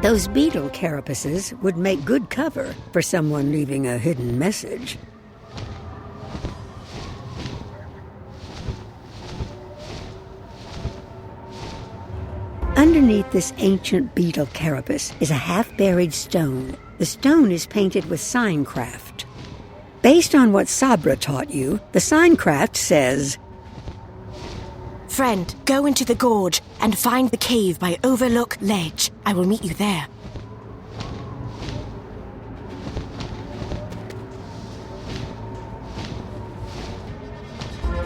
Those beetle carapaces would make good cover for someone leaving a hidden message. Underneath this ancient beetle carapace is a half-buried stone. The stone is painted with signcraft. Based on what Sabra taught you, the signcraft says, "Friend, go into the gorge and find the cave by Overlook Ledge. I will meet you there."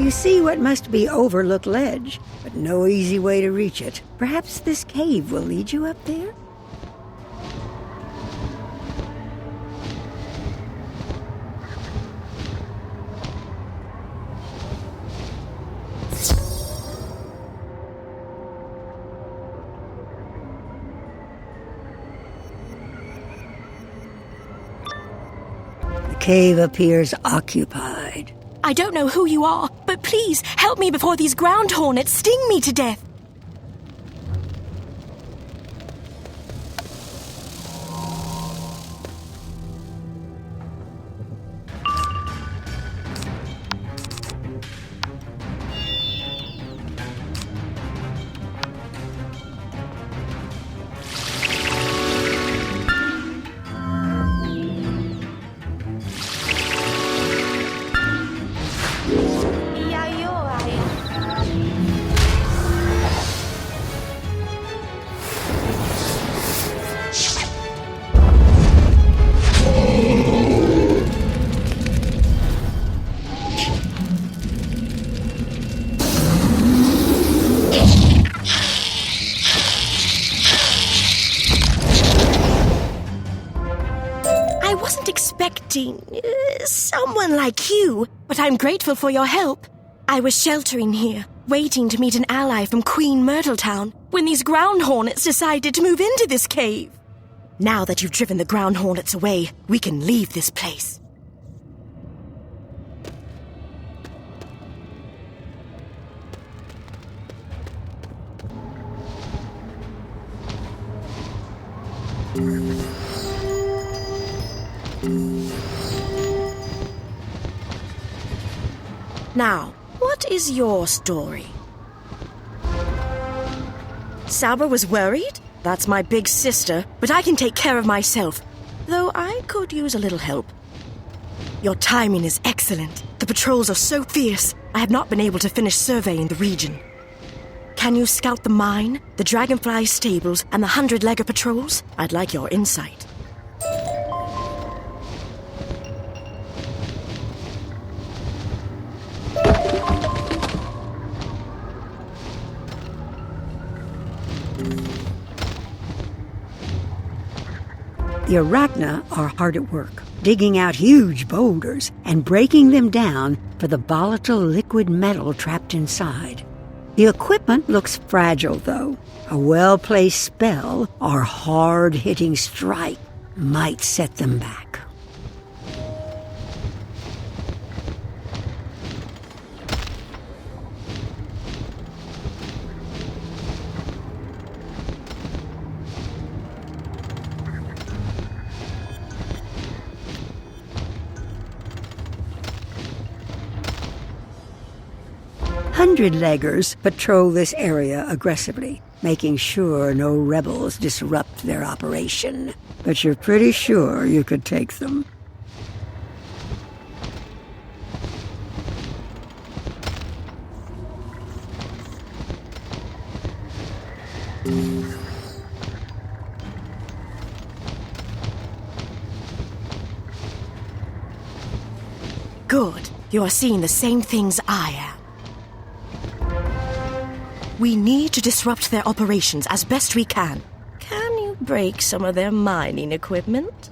You see what must be Overlook Ledge, but no easy way to reach it. Perhaps this cave will lead you up there? The cave appears occupied. I don't know who you are, but please help me before these ground hornets sting me to death. Someone like you, but I'm grateful for your help. I was sheltering here, waiting to meet an ally from Queen Myrtletown, when these ground hornets decided to move into this cave. Now that you've driven the ground hornets away, we can leave this place. Now, what is your story? Sabra was worried? That's my big sister, but I can take care of myself, though I could use a little help. Your timing is excellent. The patrols are so fierce, I have not been able to finish surveying the region. Can you scout the mine, the Dragonfly stables, and the 100-legger patrols? I'd like your insight. The Arachna are hard at work, digging out huge boulders and breaking them down for the volatile liquid metal trapped inside. The equipment looks fragile, though. A well-placed spell or hard-hitting strike might set them back. Hundred-leggers patrol this area aggressively, making sure no rebels disrupt their operation. But you're pretty sure you could take them. Good. You are seeing the same things I am. We need to disrupt their operations as best we can. Can you break some of their mining equipment?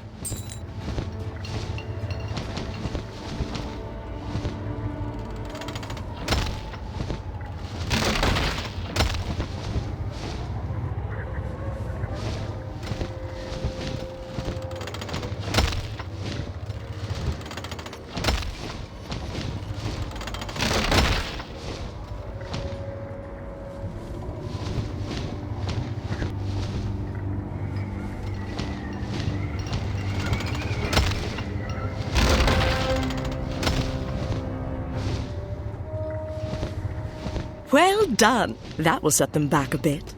Well done. That will set them back a bit.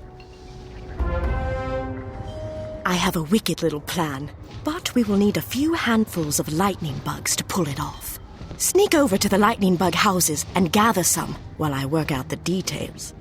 I have a wicked little plan, but we will need a few handfuls of lightning bugs to pull it off. Sneak over to the lightning bug houses and gather some while I work out the details.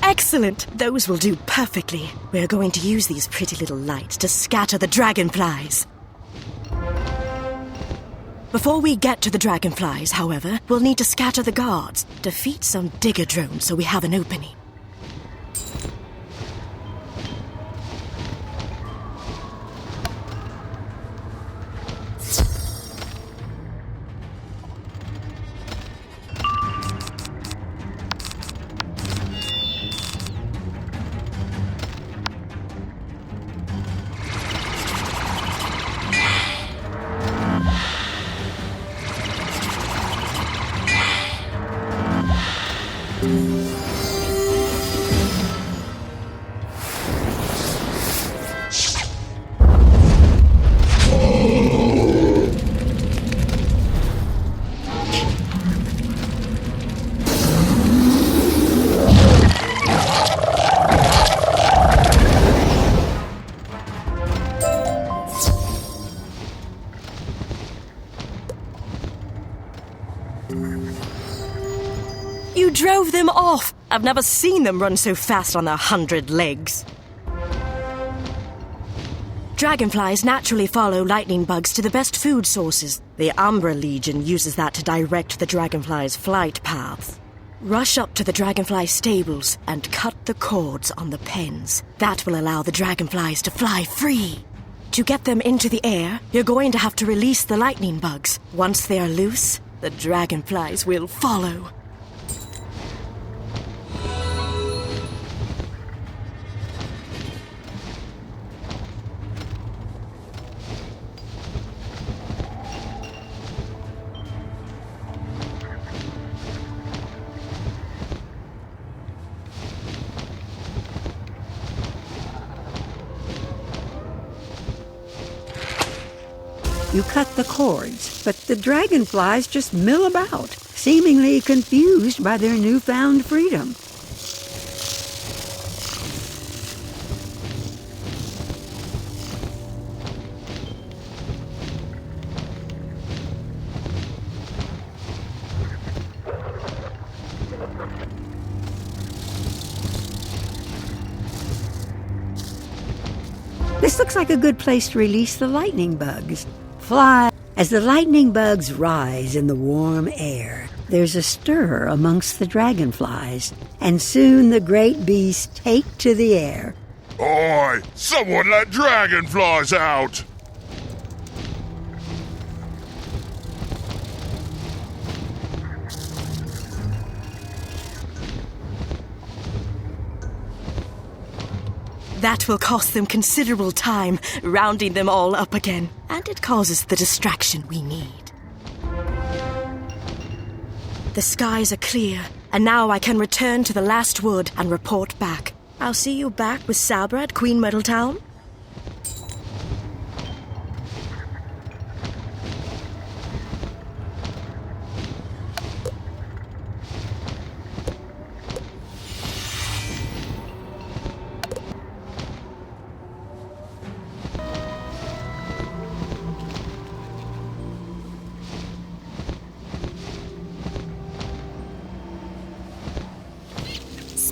Excellent! Those will do perfectly. We're going to use these pretty little lights to scatter the dragonflies. Before we get to the dragonflies, however, we'll need to scatter the guards, defeat some digger drones so we have an opening. You drove them off! I've never seen them run so fast on their 100 legs. Dragonflies naturally follow lightning bugs to the best food sources. The Umbra Legion uses that to direct the dragonflies' flight paths. Rush up to the dragonfly stables and cut the cords on the pens. That will allow the dragonflies to fly free. To get them into the air, you're going to have to release the lightning bugs. Once they are loose, the dragonflies will follow. You cut the cords, but the dragonflies just mill about, seemingly confused by their newfound freedom. This looks like a good place to release the lightning bugs. Fly. As the lightning bugs rise in the warm air, there's a stir amongst the dragonflies, and soon the great beasts take to the air. Oi! Someone let dragonflies out! That will cost them considerable time, rounding them all up again, and it causes the distraction we need. The skies are clear, and now I can return to the last wood and report back. I'll see you back with Sabra at Queen Myrtle Town.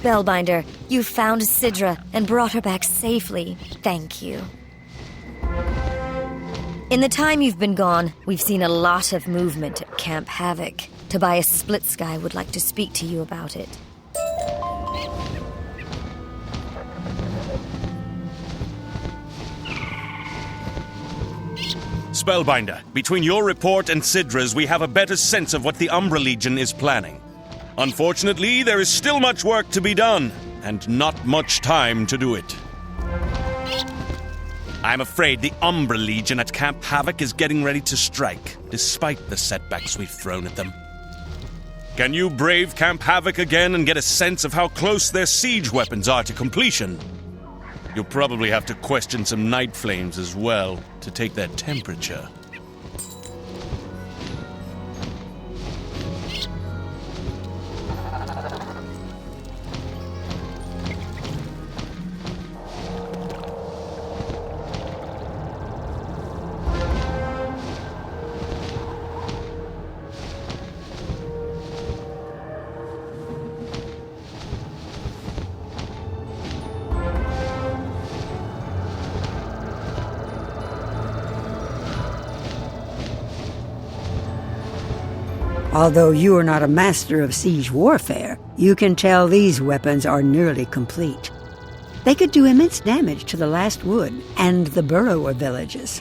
Spellbinder, you found Sidra and brought her back safely. Thank you. In the time you've been gone, we've seen a lot of movement at Camp Havoc. Tobias Splitsky would like to speak to you about it. Spellbinder. Between your report and Sidra's, we have a better sense of what the Umbra Legion is planning. Unfortunately, there is still much work to be done, and not much time to do it. I'm afraid the Umbra Legion at Camp Havoc is getting ready to strike, despite the setbacks we've thrown at them. Can you brave Camp Havoc again and get a sense of how close their siege weapons are to completion? You'll probably have to question some Night Flames as well, to take their temperature. Although you are not a master of siege warfare, you can tell these weapons are nearly complete. They could do immense damage to the last wood and the burrower villages.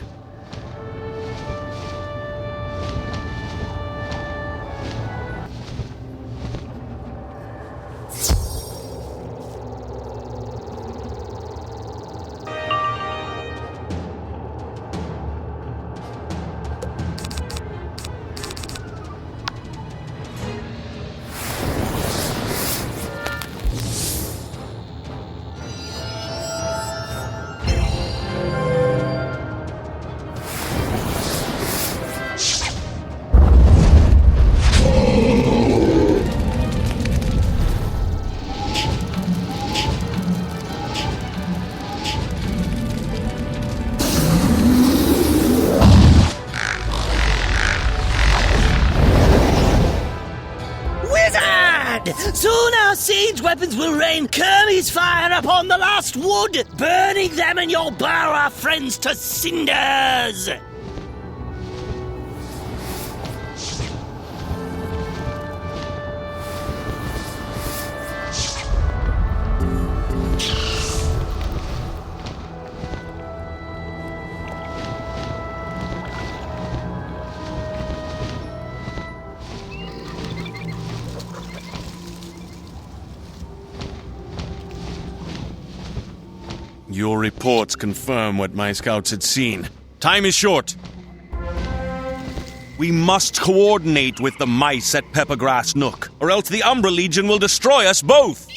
Soon our siege weapons will rain Kirby's fire upon the last wood, burning them and your Bara friends to cinders! Your reports confirm what my scouts had seen. Time is short. We must coordinate with the mice at Peppergrass Nook, or else the Umbra Legion will destroy us both.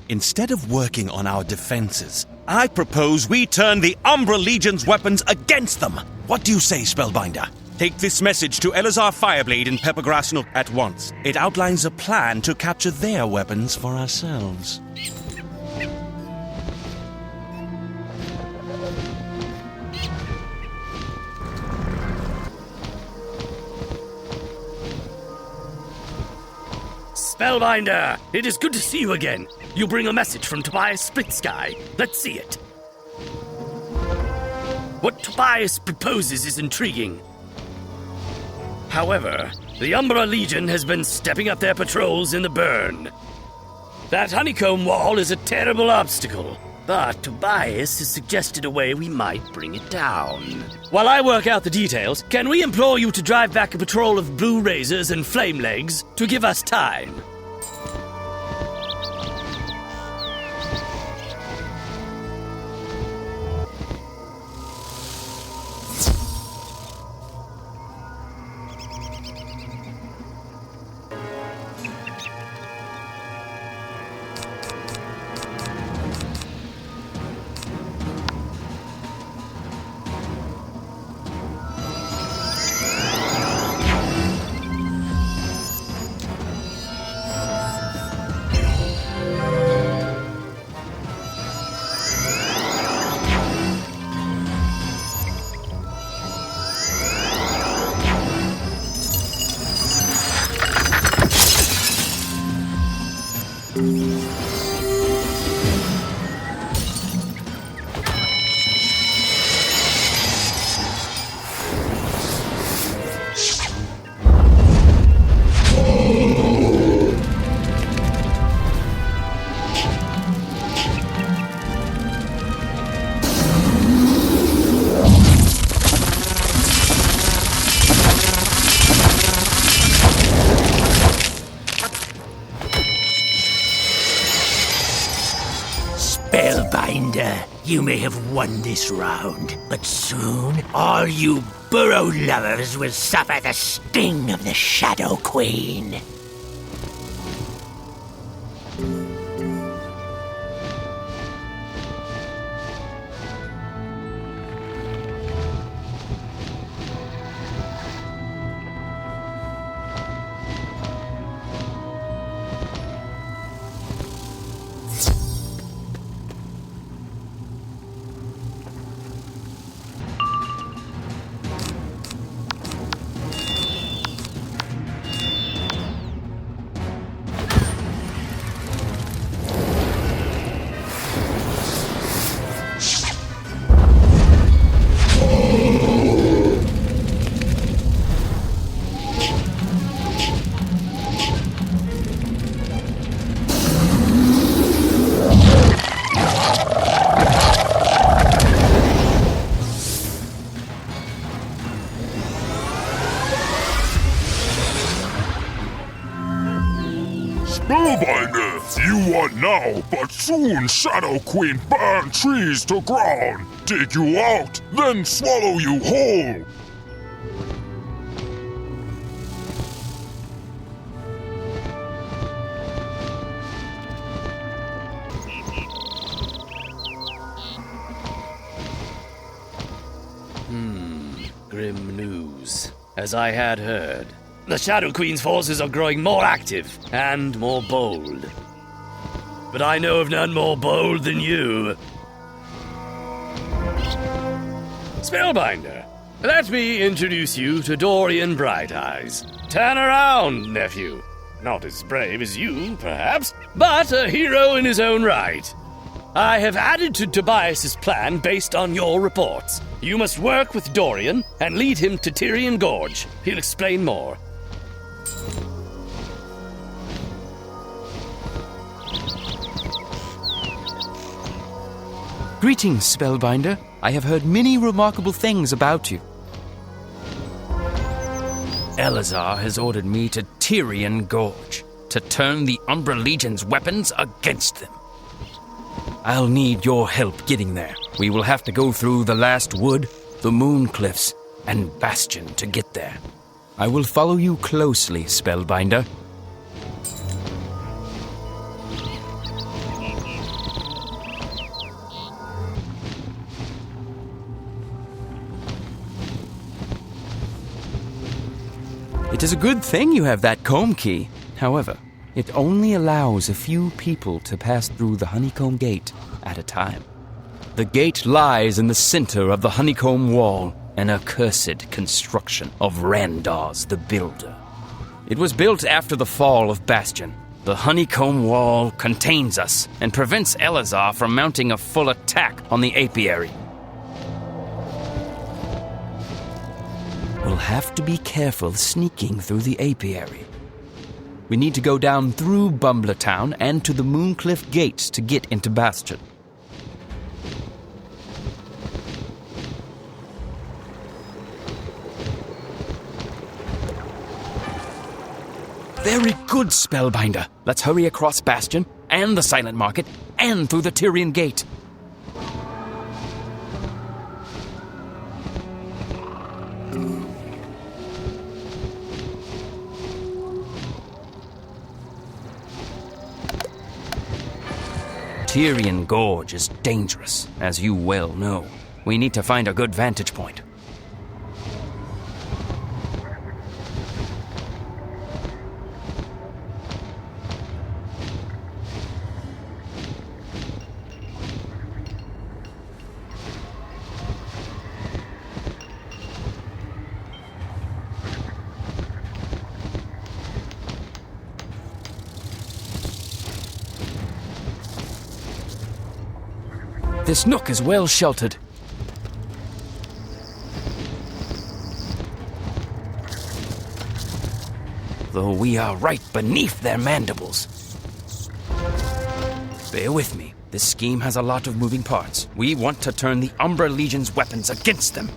Instead of working on our defenses, I propose we turn the Umbra Legion's weapons against them. What do you say, Spellbinder? Take this message to Elazar Fireblade in Peppergrass Nook at once. It outlines a plan to capture their weapons for ourselves. Spellbinder, it is good to see you again. You bring a message from Tobias Splitsky. Let's see it. What Tobias proposes is intriguing. However, the Umbra Legion has been stepping up their patrols in the burn. That honeycomb wall is a terrible obstacle, but Tobias has suggested a way we might bring it down. While I work out the details, can we implore you to drive back a patrol of Blue Razors and Flame Legs to give us time? You may have won this round, but soon all you burrow lovers will suffer the sting of the Shadow Queen. Spellbinder, you are now, but soon Shadow Queen burn trees to ground, dig you out, then swallow you whole. Grim news. As I had heard, the Shadow Queen's forces are growing more active and more bold. But I know of none more bold than you. Spellbinder, let me introduce you to Dorian Brighteyes. Turn around, nephew. Not as brave as you, perhaps, but a hero in his own right. I have added to Tobias's plan based on your reports. You must work with Dorian and lead him to Tyrian Gorge. He'll explain more. Greetings, Spellbinder. I have heard many remarkable things about you. Elazar has ordered me to Tyrian Gorge to turn the Umbra Legion's weapons against them. I'll need your help getting there. We will have to go through the Last Wood, the Moon Cliffs, and Bastion to get there. I will follow you closely, Spellbinder. It is a good thing you have that comb key. However, it only allows a few people to pass through the honeycomb gate at a time. The gate lies in the center of the honeycomb wall, an accursed construction of Randaz the Builder. It was built after the fall of Bastion. The honeycomb wall contains us and prevents Elazar from mounting a full attack on the apiary. We'll have to be careful sneaking through the apiary. We need to go down through Bumbler Town and to the Mooncliff Gates to get into Bastion. Very good, Spellbinder. Let's hurry across Bastion and the Silent Market and through the Tyrian Gate. Tyrian Gorge is dangerous, as you well know. We need to find a good vantage point. This nook is well sheltered. Though we are right beneath their mandibles. Bear with me. This scheme has a lot of moving parts. We want to turn the Umbra Legion's weapons against them.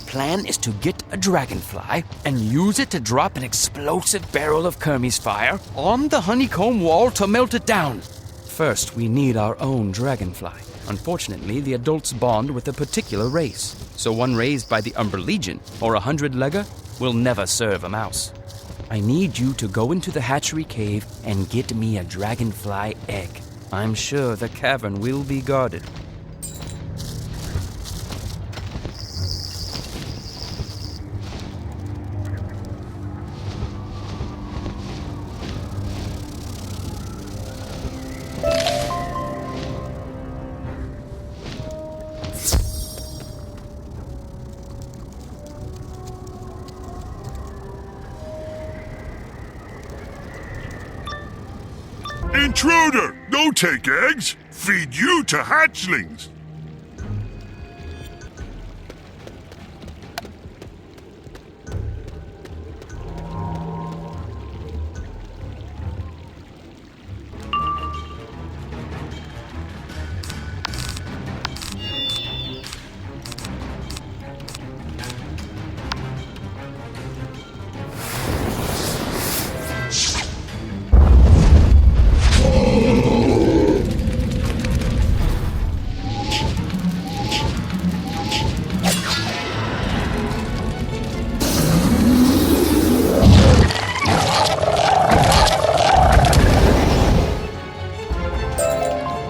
Plan is to get a dragonfly and use it to drop an explosive barrel of Kermes fire on the honeycomb wall to melt it down. First, we need our own dragonfly. Unfortunately, the adults bond with a particular race, so one raised by the Umber Legion or a 100-legger will never serve a mouse. I need you to go into the hatchery cave and get me a dragonfly egg. I'm sure the cavern will be guarded. Intruder! Don't take eggs! Feed you to hatchlings!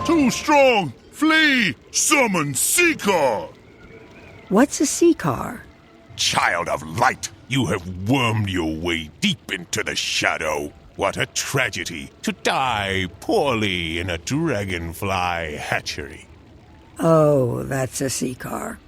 Too strong! Flee! Summon Seeker! What's a Seeker? Child of light, you have wormed your way deep into the shadow. What a tragedy to die poorly in a dragonfly hatchery. Oh, that's a Seeker.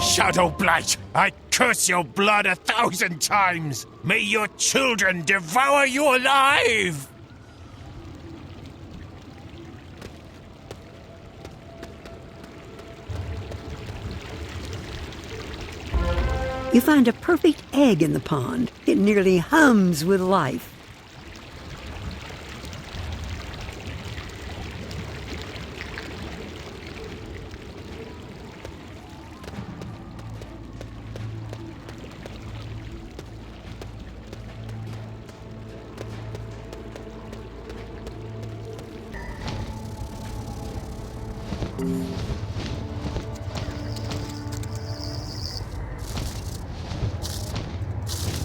Shadow Blight, I curse your blood 1,000 times! May your children devour you alive! You find a perfect egg in the pond. It nearly hums with life.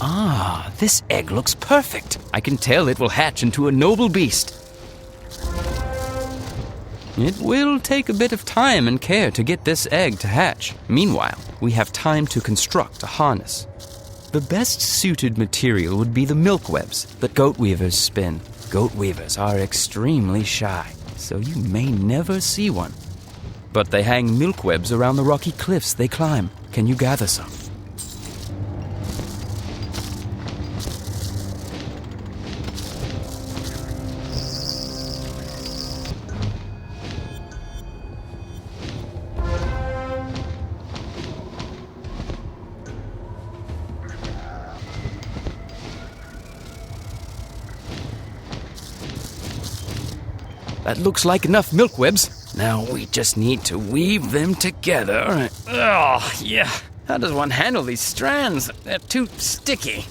Ah, this egg looks perfect. I can tell it will hatch into a noble beast. It will take a bit of time and care to get this egg to hatch. Meanwhile, we have time to construct a harness. The best suited material would be the milk webs that goat weavers spin. Goat weavers are extremely shy, so you may never see one. But they hang milk webs around the rocky cliffs they climb. Can you gather some? That looks like enough milk webs. Now we just need to weave them together. Oh, yeah. How does one handle these strands? They're too sticky.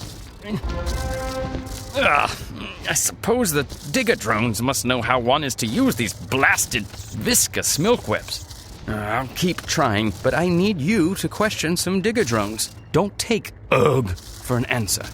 I suppose the digger drones must know how one is to use these blasted, viscous milk webs. I'll keep trying, but I need you to question some digger drones. Don't take ugh for an answer.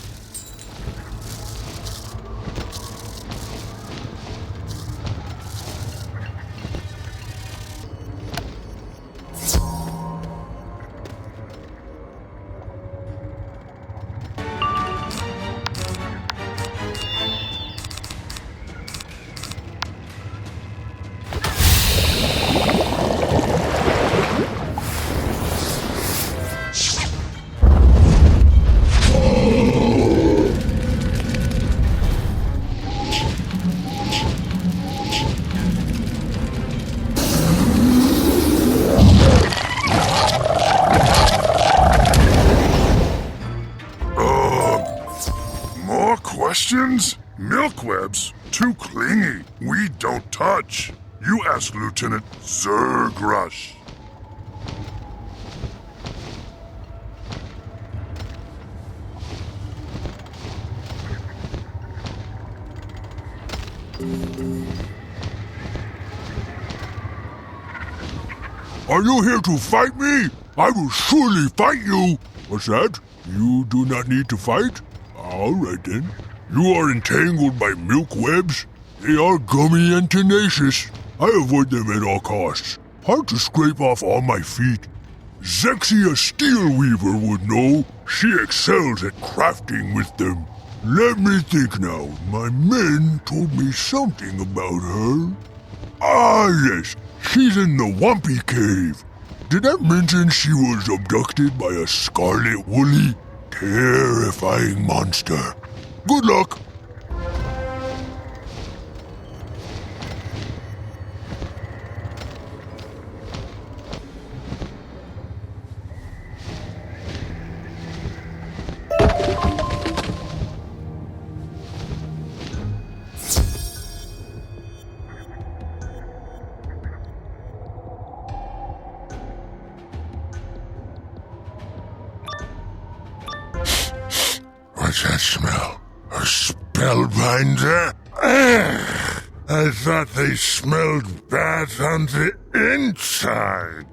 Milkwebs? Too clingy. We don't touch. You ask Lieutenant Zergrush. Are you here to fight me? I will surely fight you. What's that? You do not need to fight? All right then. You are entangled by milkwebs. They are gummy and tenacious. I avoid them at all costs. Hard to scrape off all my feet. Zexia Steelweaver would know. She excels at crafting with them. Let me think now. My men told me something about her. Ah, yes. She's in the Wumpy Cave. Did I mention she was abducted by a scarlet woolly, terrifying monster? Good luck. What's that smell? A spellbinder? Ugh, I thought they smelled bad on the inside.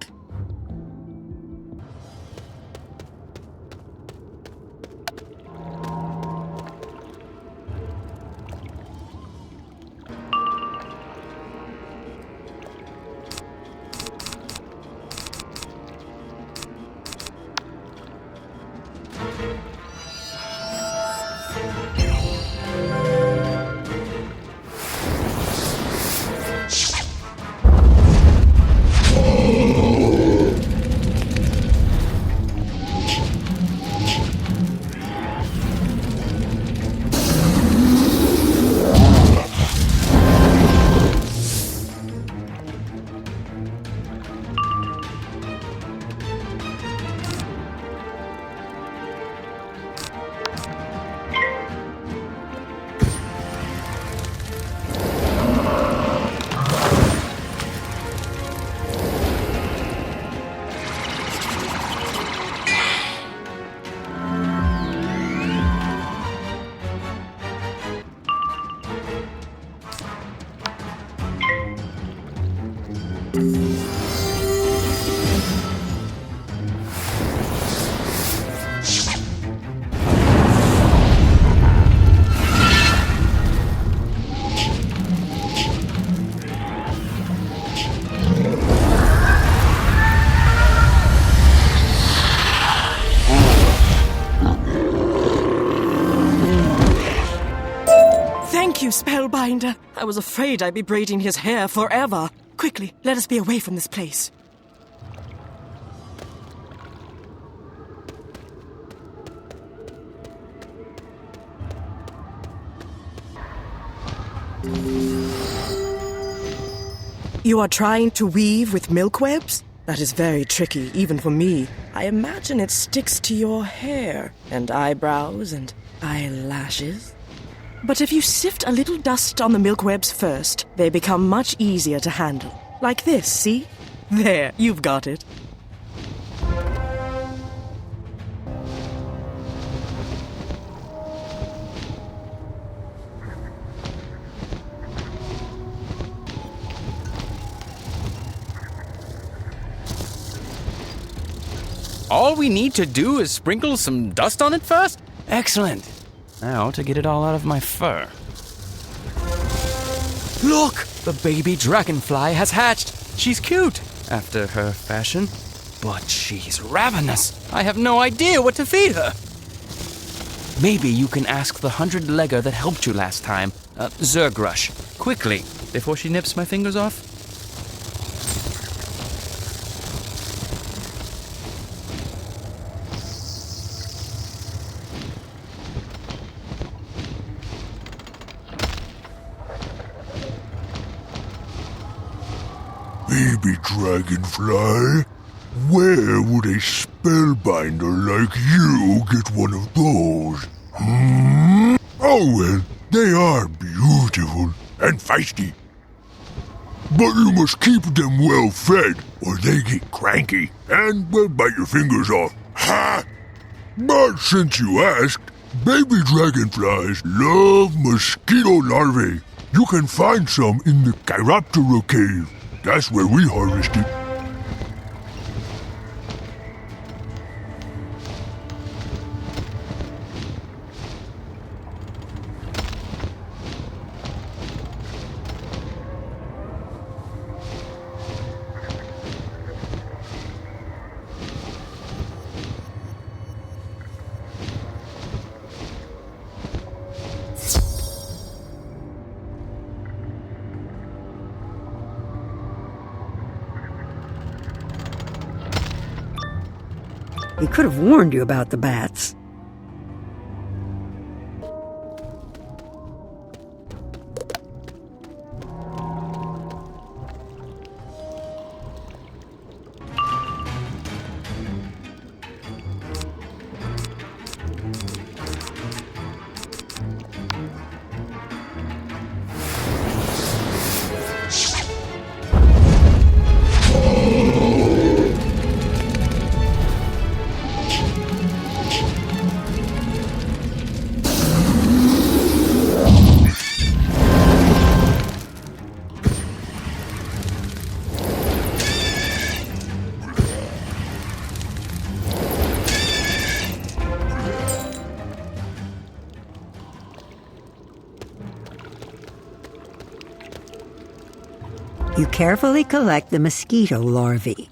Thank you, Spellbinder. I was afraid I'd be braiding his hair forever. Quickly, let us be away from this place. You are trying to weave with milkwebs? That is very tricky, even for me. I imagine it sticks to your hair, and eyebrows, and eyelashes. But if you sift a little dust on the milkwebs first, they become much easier to handle. Like this, see? There, you've got it. All we need to do is sprinkle some dust on it first? Excellent. Now to get it all out of my fur. Look! The baby dragonfly has hatched. She's cute, after her fashion. But she's ravenous. I have no idea what to feed her. Maybe you can ask the 100-legger that helped you last time, Zergrush, quickly, before she nips my fingers off. Baby dragonfly, where would a spellbinder like you get one of those? Oh well, They are beautiful and feisty. But you must keep them well fed, or they get cranky and will bite your fingers off. Ha! But since you asked, baby dragonflies love mosquito larvae. You can find some in the Chiroptera cave. That's where we harvest it. He could have warned you about the bats. You carefully collect the mosquito larvae.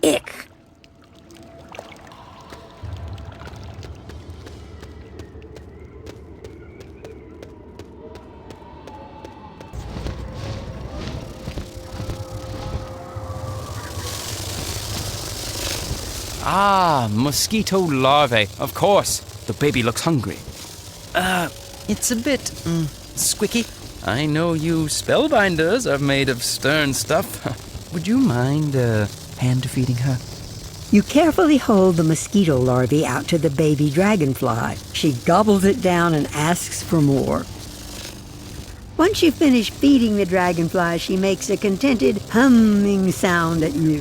Ick! Ah, mosquito larvae, of course. The baby looks hungry. It's a bit, squicky. I know you spellbinders are made of stern stuff. Would you mind, hand-feeding her? You carefully hold the mosquito larvae out to the baby dragonfly. She gobbles it down and asks for more. Once you finish feeding the dragonfly, she makes a contented humming sound at you.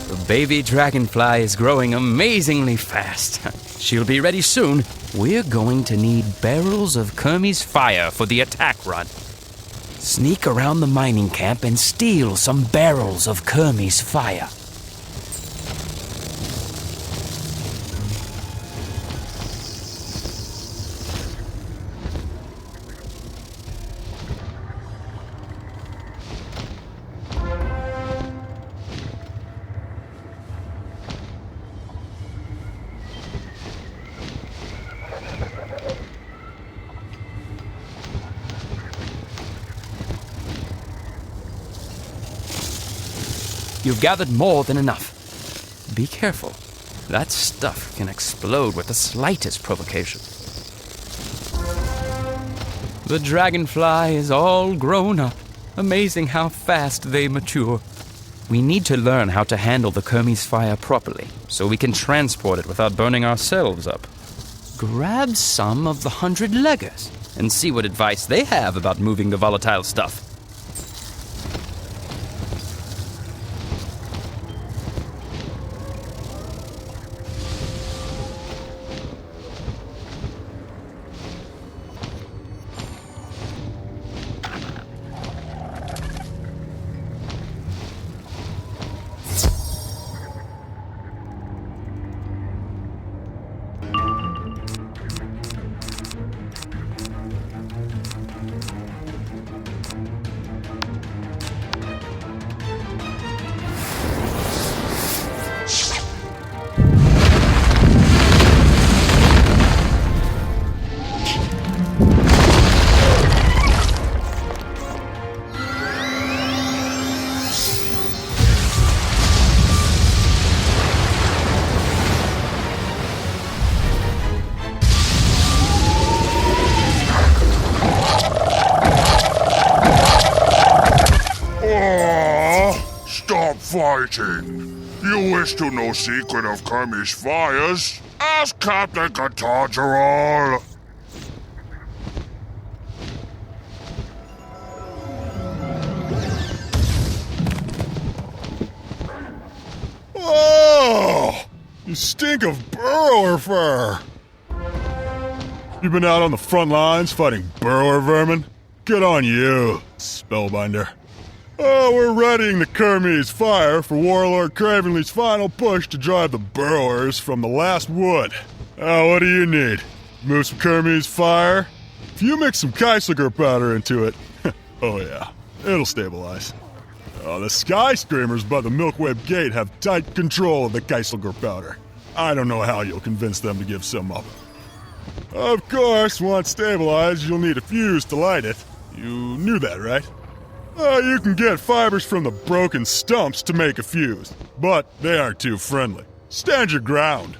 The baby dragonfly is growing amazingly fast. She'll be ready soon. We're going to need barrels of Kermie's fire for the attack run. Sneak around the mining camp and steal some barrels of Kermie's fire. You've gathered more than enough. Be careful. That stuff can explode with the slightest provocation. The dragonfly is all grown up. Amazing how fast they mature. We need to learn how to handle the Kermie's fire properly, so we can transport it without burning ourselves up. Grab some of the 100-leggers and see what advice they have about moving the volatile stuff. Stop fighting. You wish to know secret of Kermie's fires? Ask Captain Catargeral. You stink of burrower fur! You been out on the front lines fighting burrower vermin? Good on you, Spellbinder. Oh, we're readying the Kermes fire for Warlord Cravenly's final push to drive the burrowers from the last wood. What do you need? Move some Kermes fire? If you mix some Khysalist powder into it, oh yeah, it'll stabilize. The Sky Screamers by the Milkweb Gate have tight control of the Khysalist powder. I don't know how you'll convince them to give some up. Of course, once stabilized, you'll need a fuse to light it. You knew that, right? You can get fibers from the broken stumps to make a fuse, but they aren't too friendly. Stand your ground.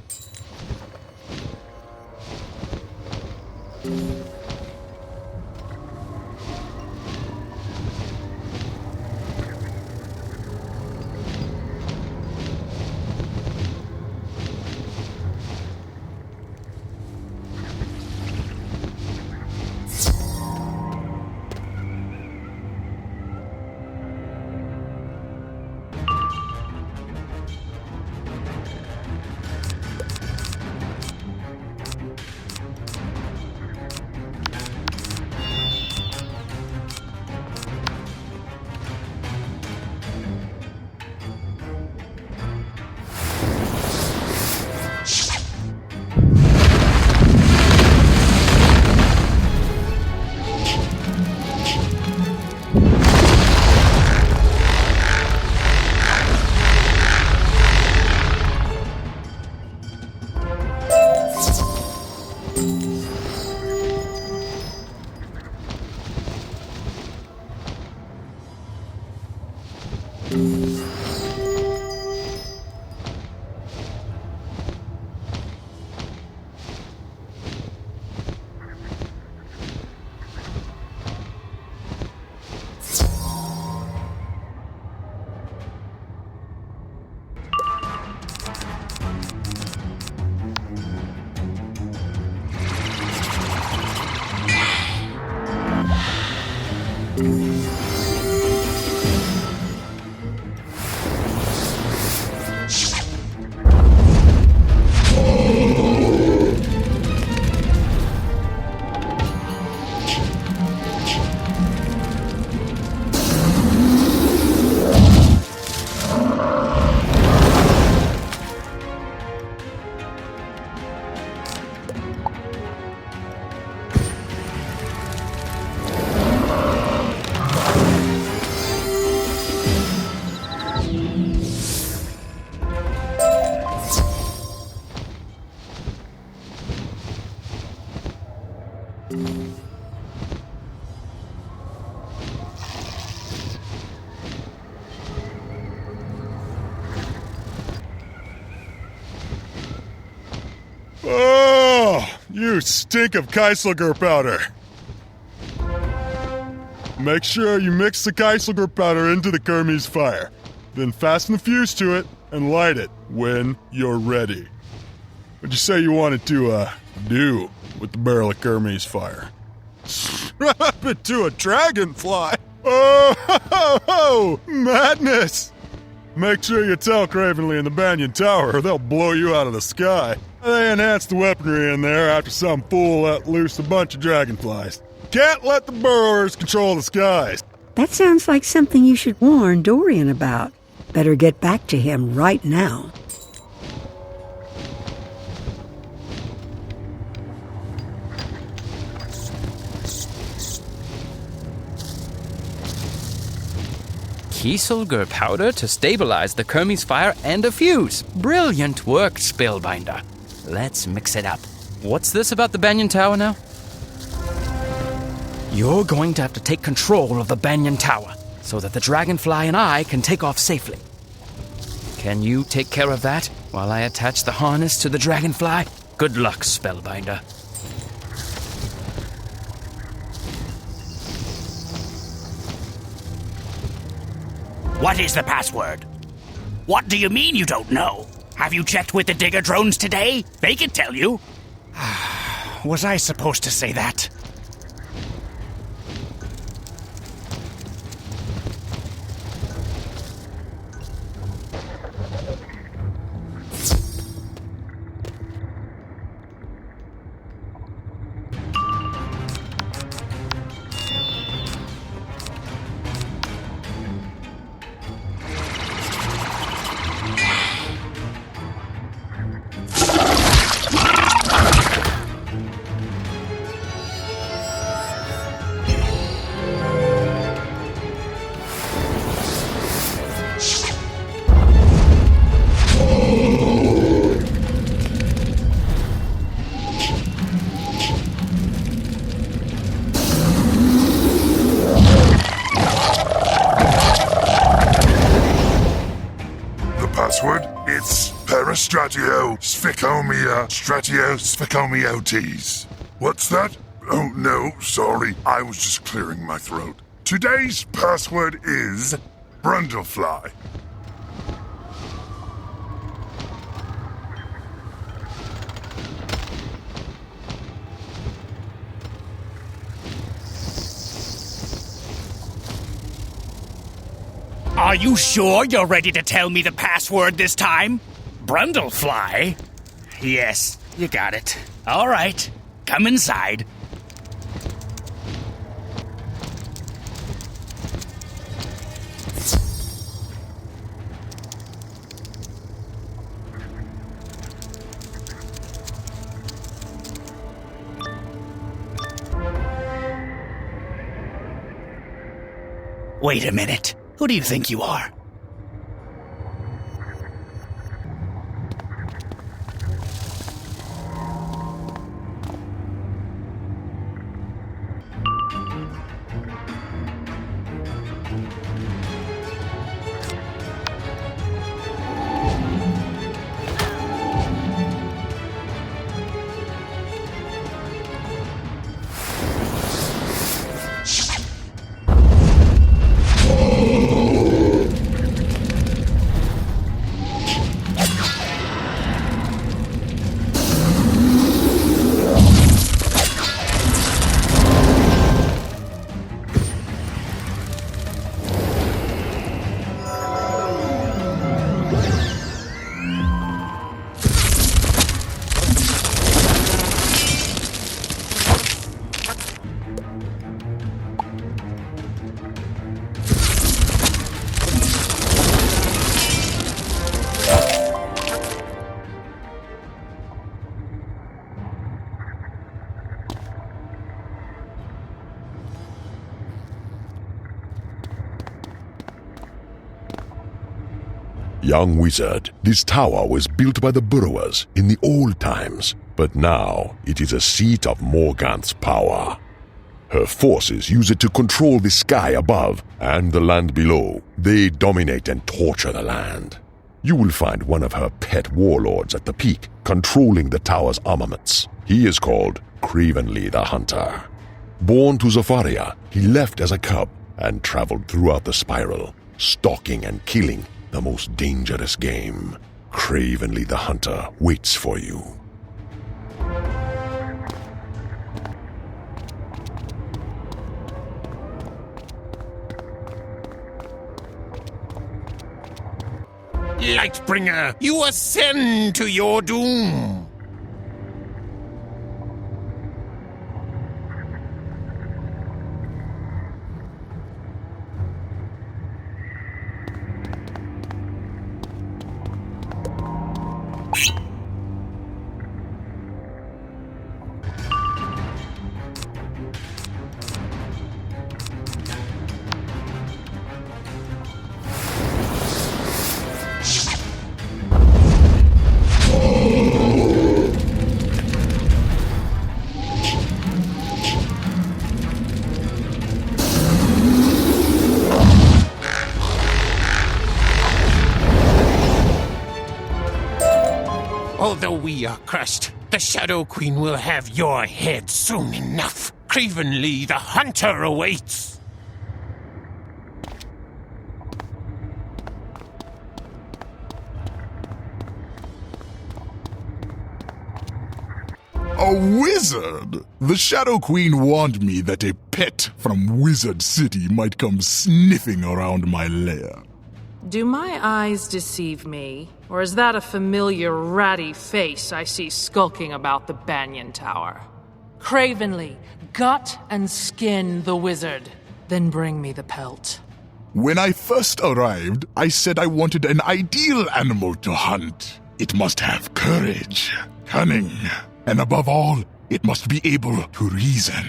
Oh, you stink of Khysalist powder. Make sure you mix the Khysalist powder into the Kermes fire. Then fasten the fuse to it and light it when you're ready. What'd you say you wanted to, do with the barrel of Kermes fire? Strap it to a dragonfly! Oh, madness! Make sure you tell Cravenly and the Banyan Tower or they'll blow you out of the sky. They enhanced the weaponry in there after some fool let loose a bunch of dragonflies. Can't let the burrowers control the skies. That sounds like something you should warn Dorian about. Better get back to him right now. Khysalist powder to stabilize the Kermes fire and a fuse. Brilliant work, Spellbinder. Let's mix it up. What's this about the Banyan Tower now? You're going to have to take control of the Banyan Tower so that the Dragonfly and I can take off safely. Can you take care of that while I attach the harness to the Dragonfly? Good luck, Spellbinder. What is the password? What do you mean you don't know? Have you checked with the digger drones today? They can tell you. Was I supposed to say that? password? It's Peristratio Sphicomia Stratio Sphicomiotes. What's that? Oh, no, sorry. I was just clearing my throat. Today's password is Brundlefly. Are you sure you're ready to tell me the password this time? Brundlefly? Yes, you got it. All right, come inside. Wait a minute. Who do you think you are? Young wizard, this tower was built by the burrowers in the old times, but now it is a seat of Morganth's power. Her forces use it to control the sky above and the land below. They dominate and torture the land. You will find one of her pet warlords at the peak, controlling the tower's armaments. He is called Cravenly the Hunter. Born to Zafaria, he left as a cub and traveled throughout the spiral, stalking and killing the most dangerous game. Cravenly the Hunter waits for you. Lightbringer, you ascend to your doom. Although we are crushed, the Shadow Queen will have your head soon enough. Cravenly the Hunter awaits. A wizard? The Shadow Queen warned me that a pet from Wizard City might come sniffing around my lair. Do my eyes deceive me? Or is that a familiar ratty face I see skulking about the Banyan Tower? Cravenly, gut and skin the wizard, then bring me the pelt. When I first arrived, I said I wanted an ideal animal to hunt. It must have courage, cunning, and above all, it must be able to reason.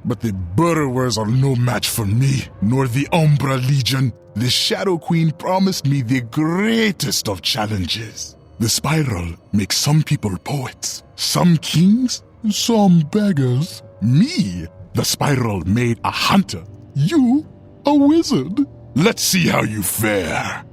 But the burrowers are no match for me, nor the Umbra Legion. The Shadow Queen promised me the greatest of challenges. The spiral makes some people poets, some kings, some beggars. Me, the spiral made a hunter. You, a wizard. Let's see how you fare.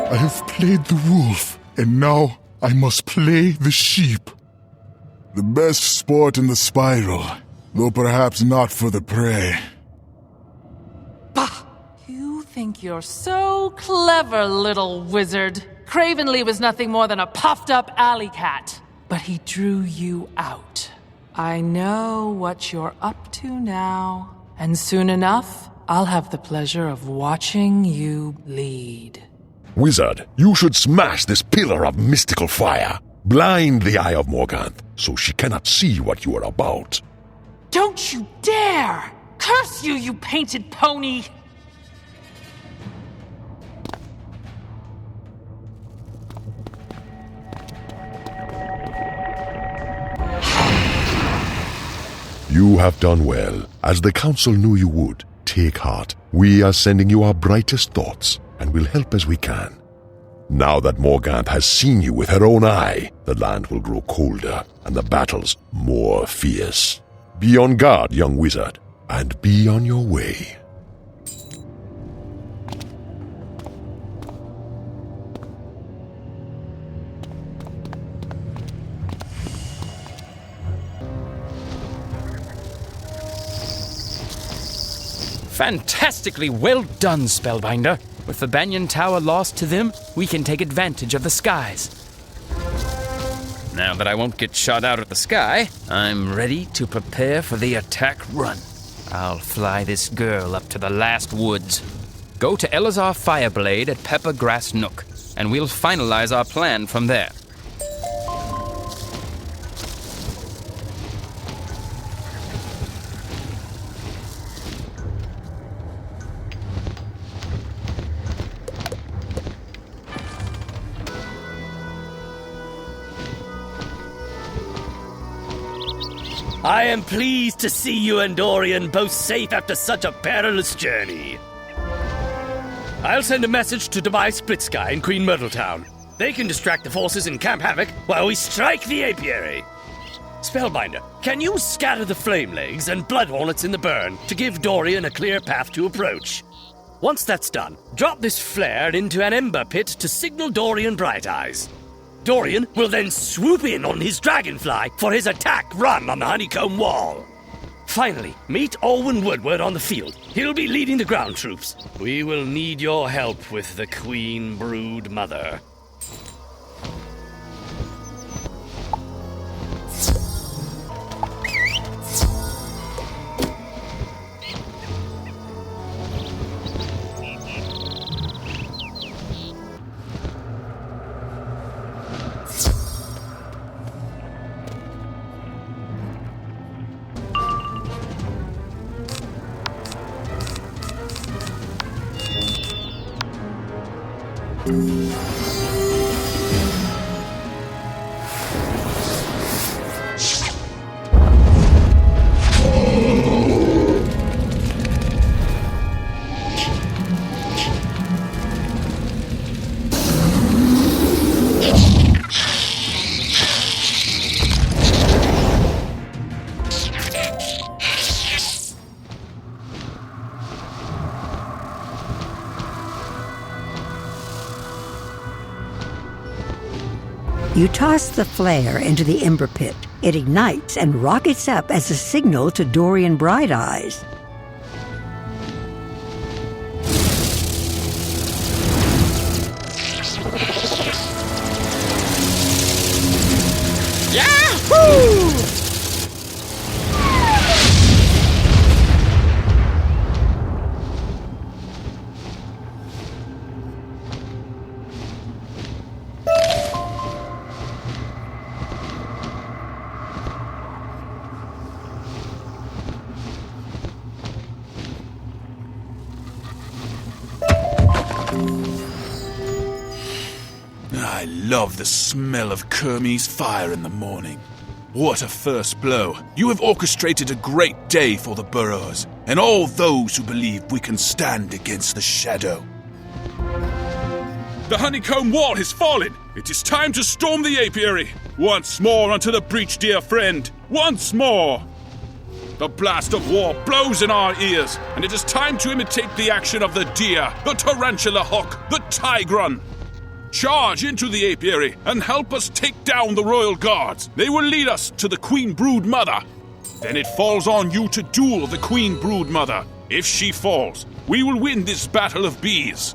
I have played the wolf, and now I must play the sheep. The best sport in the spiral, though perhaps not for the prey. Bah! You think you're so clever, little wizard. Cravenly was nothing more than a puffed-up alley cat, but he drew you out. I know what you're up to now, and soon enough, I'll have the pleasure of watching you bleed. Wizard, you should smash this pillar of mystical fire. Blind the eye of Morganth, so she cannot see what you are about. Don't you dare! Curse you, you painted pony! You have done well. As the council knew you would, take heart. We are sending you our brightest thoughts, and will help as we can. Now that Morganth has seen you with her own eye, the land will grow colder, and the battles more fierce. Be on guard, young wizard, and be on your way. Fantastically well done, Spellbinder. With the Banyan Tower lost to them, we can take advantage of the skies. Now that I won't get shot out of the sky, I'm ready to prepare for the attack run. I'll fly this girl up to the last woods. Go to Elazar Fireblade at Peppergrass Nook, and we'll finalize our plan from there. I am pleased to see you and Dorian both safe after such a perilous journey. I'll send a message to Tobias Splitsky in Queen Myrtletown. They can distract the forces in Camp Havoc while we strike the apiary. Spellbinder, can you scatter the flame legs and blood hornets in the burn to give Dorian a clear path to approach? Once that's done, drop this flare into an ember pit to signal Dorian Bright Eyes. Dorian will then swoop in on his dragonfly for his attack run on the honeycomb wall. Finally, meet Alwyn Woodward on the field. He'll be leading the ground troops. We will need your help with the Queen Brood Mother. You toss the flare into the ember pit. It ignites and rockets up as a signal to Dorian Bright Eyes. Yahoo! I love the smell of Kermie's fire in the morning. What a first blow. You have orchestrated a great day for the Burrows, and all those who believe we can stand against the shadow. The honeycomb wall has fallen. It is time to storm the apiary. Once more onto the breach, dear friend. Once more. The blast of war blows in our ears, and it is time to imitate the action of the deer, the tarantula hawk, the tigron. Charge into the apiary and help us take down the royal guards. They will lead us to the Queen Brood Mother. Then it falls on you to duel the Queen Brood Mother. If she falls, we will win this battle of bees.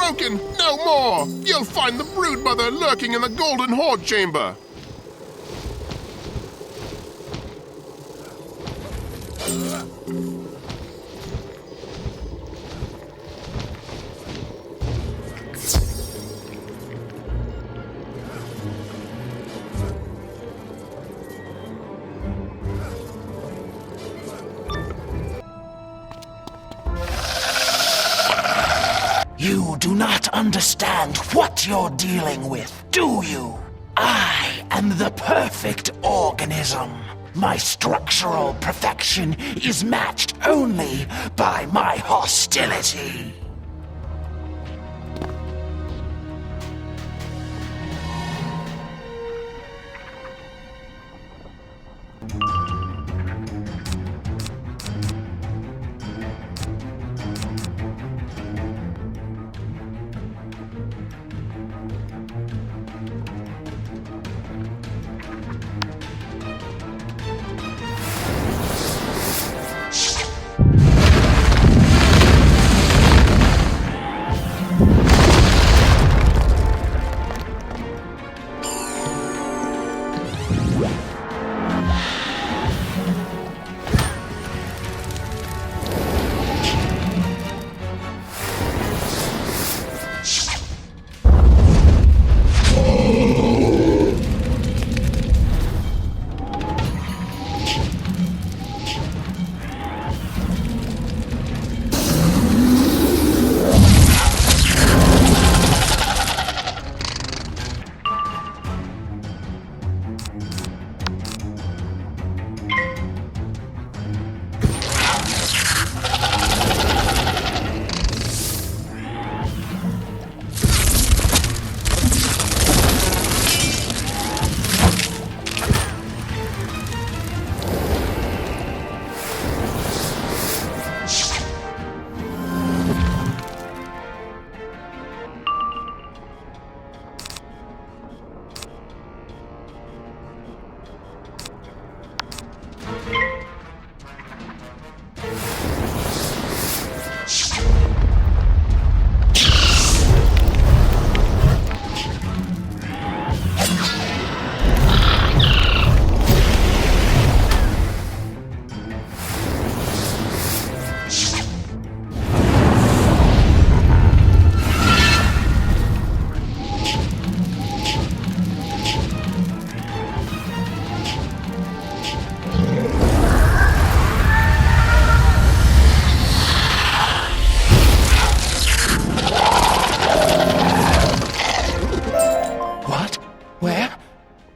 broken! No more! You'll find the broodmother lurking in the golden hoard chamber! You do not understand what you're dealing with, do you? I am the perfect organism. My structural perfection is matched only by my hostility.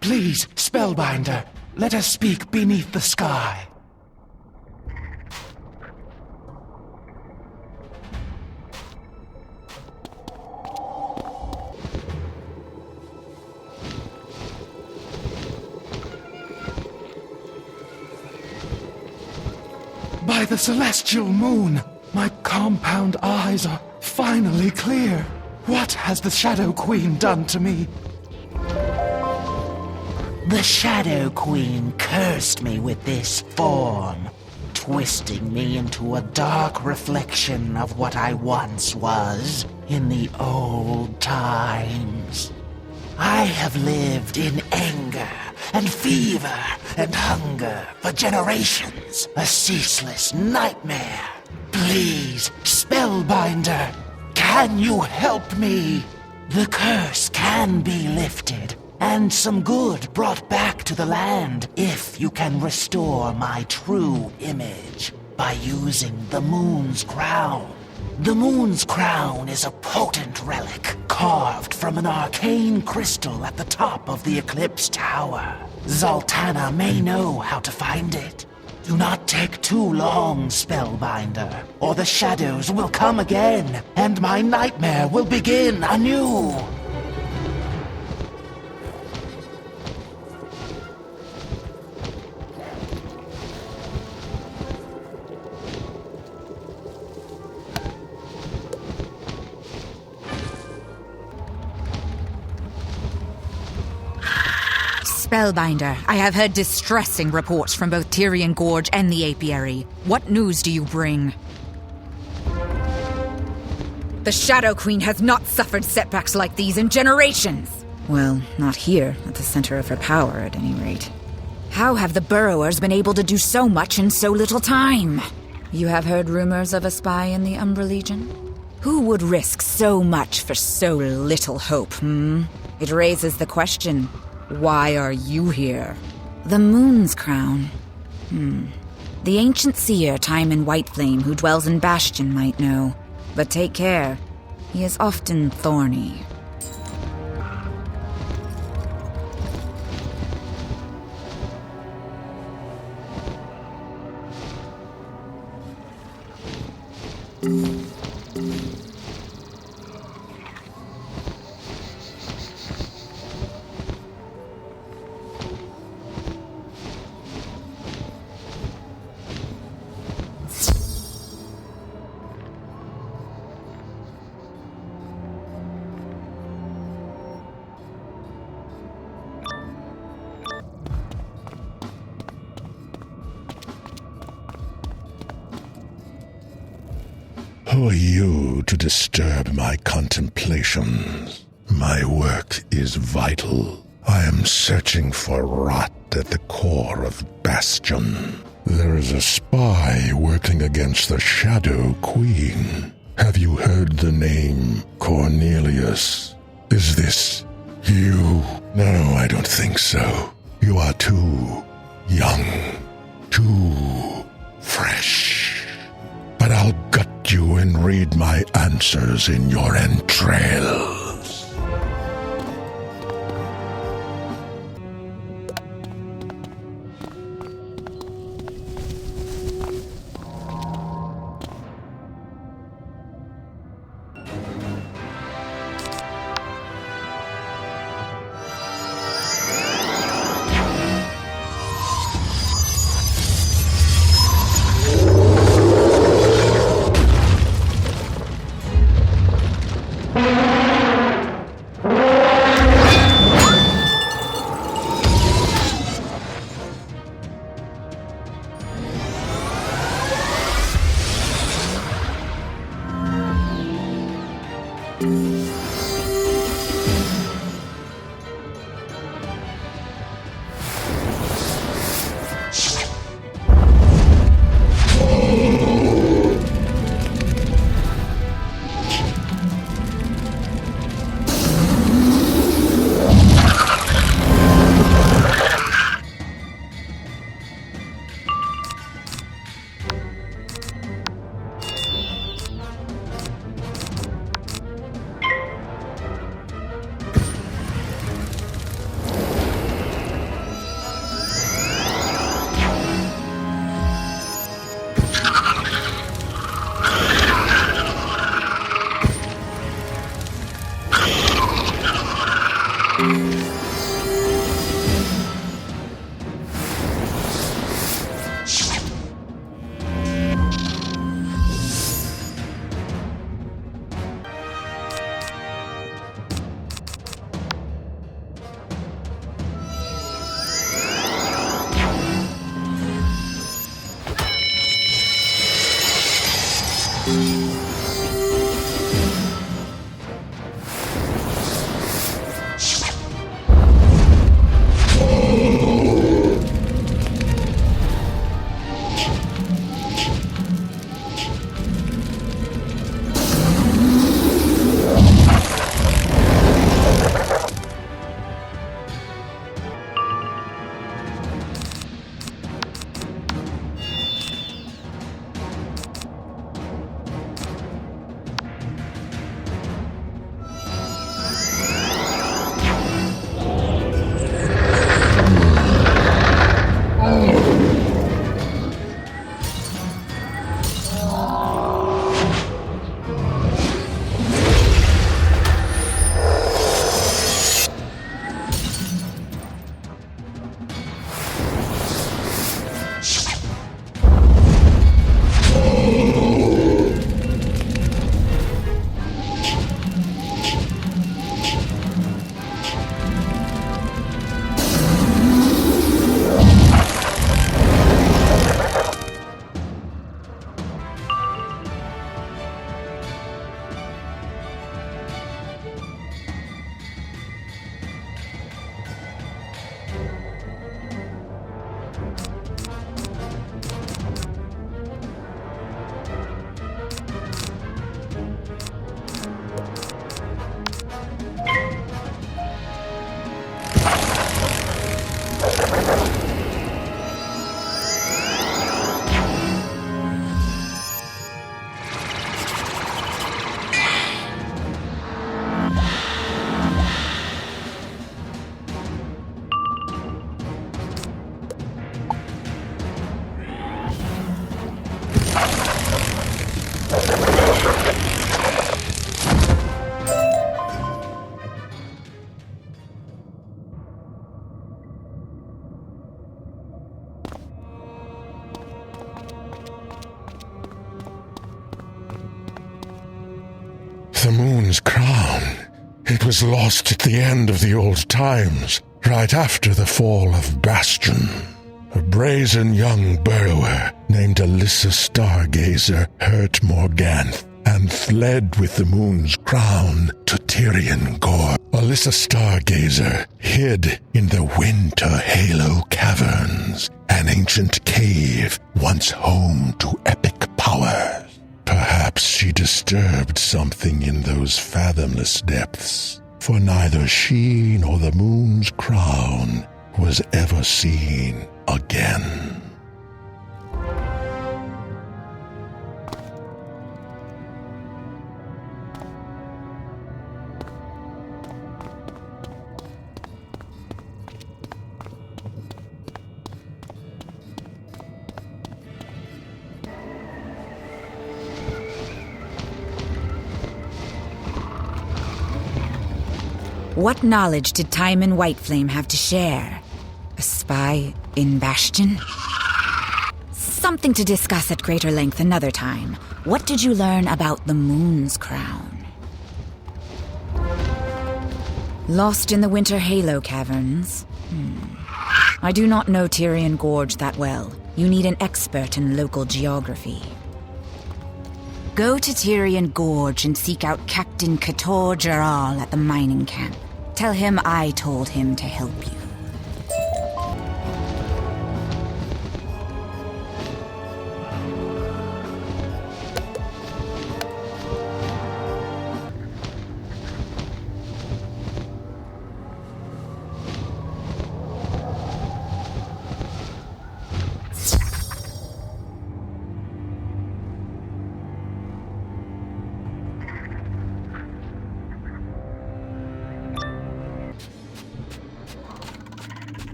Please, Spellbinder, let us speak beneath the sky. By the celestial moon, my compound eyes are finally clear. What has the Shadow Queen done to me? The Shadow Queen cursed me with this form, twisting me into a dark reflection of what I once was in the old times. I have lived in anger and fever and hunger for generations, a ceaseless nightmare. Please, Spellbinder, can you help me? The curse can be lifted, and some good brought back to the land if you can restore my true image by using the Moon's Crown. The Moon's Crown is a potent relic carved from an arcane crystal at the top of the Eclipse Tower. Zoltana may know how to find it. Do not take too long, Spellbinder, or the shadows will come again, and my nightmare will begin anew. Spellbinder, I have heard distressing reports from both Tyrian Gorge and the apiary. What news do you bring? The Shadow Queen has not suffered setbacks like these in generations. Well, not here, at the center of her power, at any rate. How have the Burrowers been able to do so much in so little time? You have heard rumors of a spy in the Umbra Legion? Who would risk so much for so little hope, It raises the question, why are you here? The Moon's Crown. The ancient seer Timon Whiteflame who dwells in Bastion might know. But take care, he is often thorny. Who are you to disturb my contemplations? My work is vital. I am searching for rot at the core of Bastion. There is a spy working against the Shadow Queen. Have you heard the name Cornelius? Is this you? No, I don't think so. You are too young, too fresh. But I'll gut you and read my answers in your entrails. The moon's crown. It was lost at the end of the old times, right after the fall of Bastion. A brazen young burrower named Alyssa Stargazer hurt Morganth and fled with the moon's crown to Tyrian Gorge. Alyssa Stargazer hid in the Winter Halo Caverns, an ancient cave once home to epic powers. Perhaps she disturbed something in those fathomless depths, for neither she nor the moon's crown was ever seen again. What knowledge did Timon Whiteflame have to share? A spy in Bastion? Something to discuss at greater length another time. What did you learn about the Moon's Crown? Lost in the Winter Halo Caverns? I do not know Tyrian Gorge that well. You need an expert in local geography. Go to Tyrian Gorge and seek out Captain Kator Jaral at the mining camp. Tell him I told him to help you.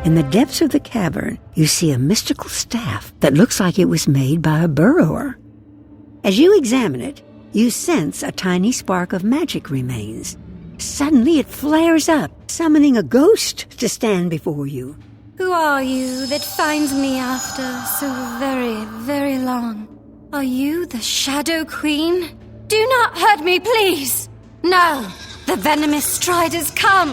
In the depths of the cavern, you see a mystical staff that looks like it was made by a burrower. As you examine it, you sense a tiny spark of magic remains. Suddenly it flares up, summoning a ghost to stand before you. Who are you that finds me after so very, very long? Are you the Shadow Queen? Do not hurt me, please! No! The venomous Striders come!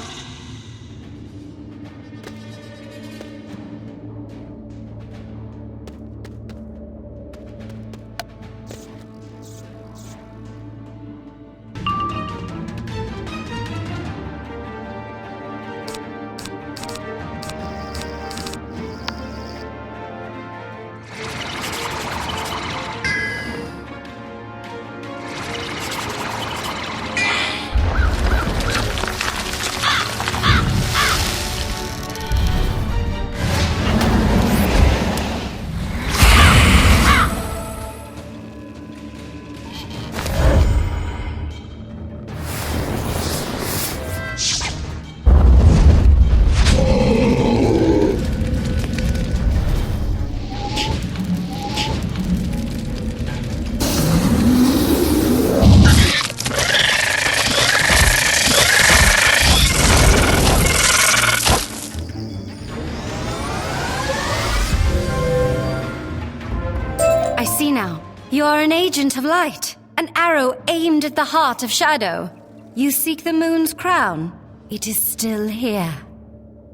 see now. You are an agent of light, an arrow aimed at the heart of shadow. You seek the moon's crown. It is still here.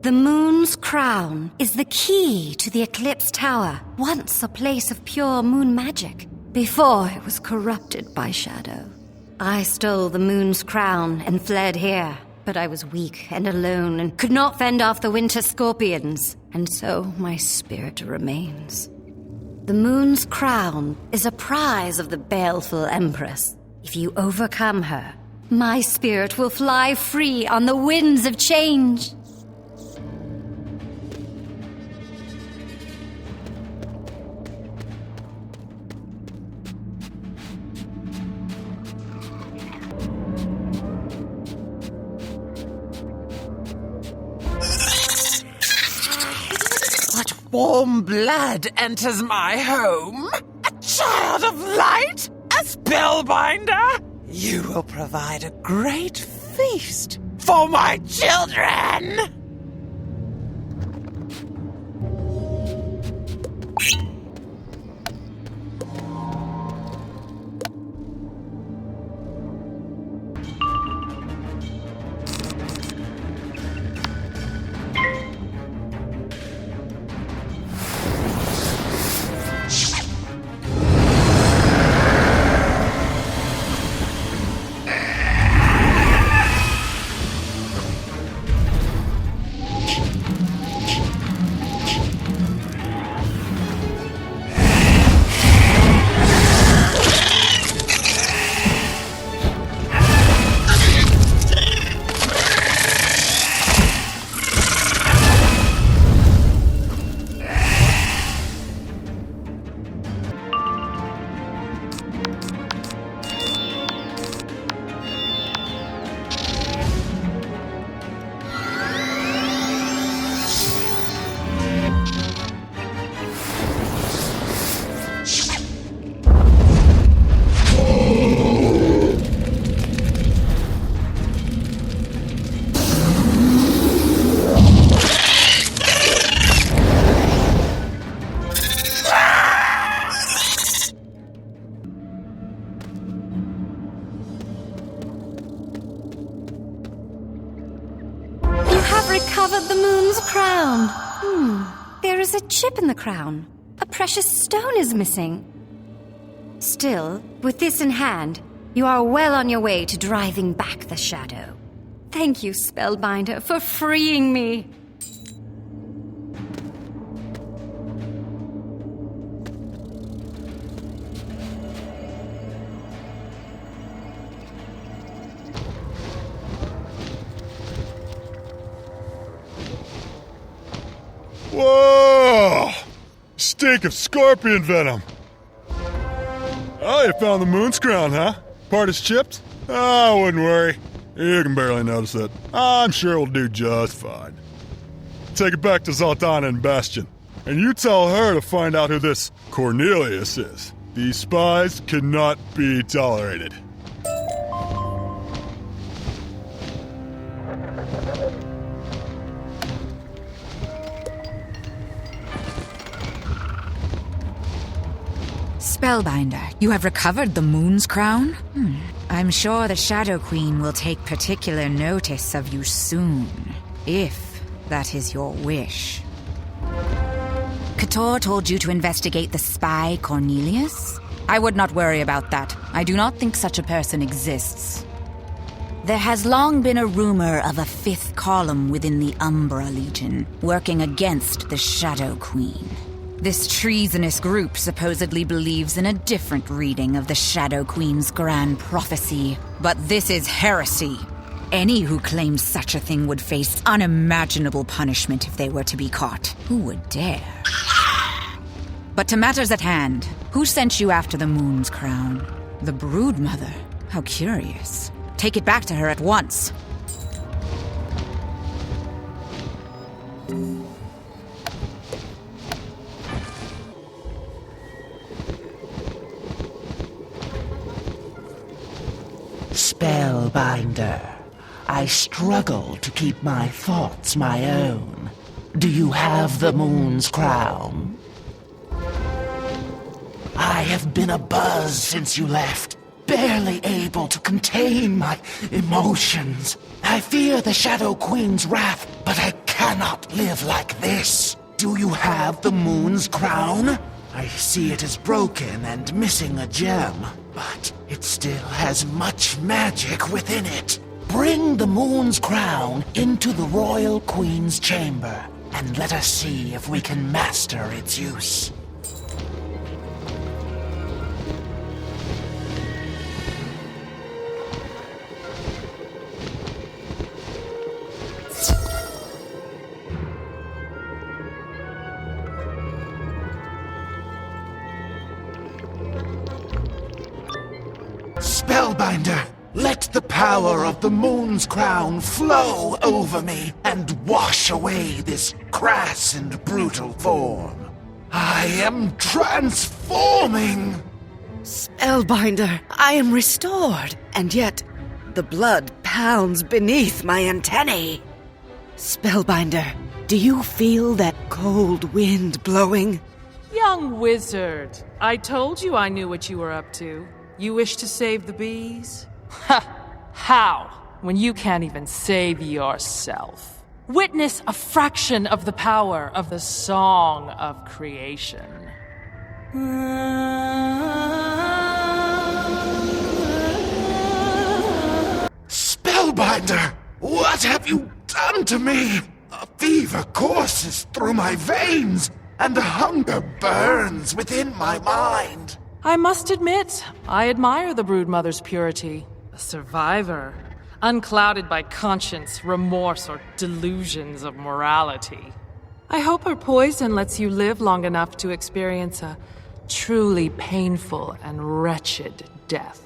The moon's crown is the key to the Eclipse Tower, once a place of pure moon magic, before it was corrupted by shadow. I stole the moon's crown and fled here, but I was weak and alone and could not fend off the winter scorpions, and so my spirit remains. The moon's crown is a prize of the baleful Empress. If you overcome her, my spirit will fly free on the winds of change. Warm blood enters my home. A child of light? A spellbinder? You will provide a great feast for my children! Recovered the moon's crown. There is a chip in the crown. A precious stone is missing. Still, with this in hand, you are well on your way to driving back the shadow. Thank you, Spellbinder, for freeing me. Whoa! Stink of scorpion venom. Oh, you found the moon's crown, huh? Part is chipped? Oh, wouldn't worry. You can barely notice it. I'm sure it'll do just fine. Take it back to Zoltana and Bastion, and you tell her to find out who this Cornelius is. These spies cannot be tolerated. Spellbinder, you have recovered the moon's crown? I'm sure the Shadow Queen will take particular notice of you soon, if that is your wish. Kator told you to investigate the spy Cornelius? I would not worry about that. I do not think such a person exists. There has long been a rumor of a fifth column within the Umbra Legion, working against the Shadow Queen. This treasonous group supposedly believes in a different reading of the Shadow Queen's grand prophecy, but this is heresy. Any who claimed such a thing would face unimaginable punishment if they were to be caught. Who would dare? But to matters at hand, who sent you after the moon's crown? The Broodmother. How curious. Take it back to her at once. Spellbinder, I struggle to keep my thoughts my own. Do you have the moon's crown? I I have been abuzz since you left, barely able to contain my emotions. I fear the Shadow Queen's wrath, but I cannot live like this. Do you have the moon's crown? I see it is broken and missing a gem, but it still has much magic within it. Bring the moon's crown into the royal queen's chamber, and let us see if we can master its use. Spellbinder, let the power of the moon's crown flow over me and wash away this crass and brutal form. I am transforming! Spellbinder, I am restored, and yet the blood pounds beneath my antennae. Spellbinder, do you feel that cold wind blowing? Young wizard, I told you I knew what you were up to. You wish to save the bees? Ha! How? When you can't even save yourself. Witness a fraction of the power of the Song of Creation. Spellbinder, what have you done to me? A fever courses through my veins, and a hunger burns within my mind. I must admit, I admire the Broodmother's purity. A survivor, unclouded by conscience, remorse, or delusions of morality. I hope her poison lets you live long enough to experience a truly painful and wretched death.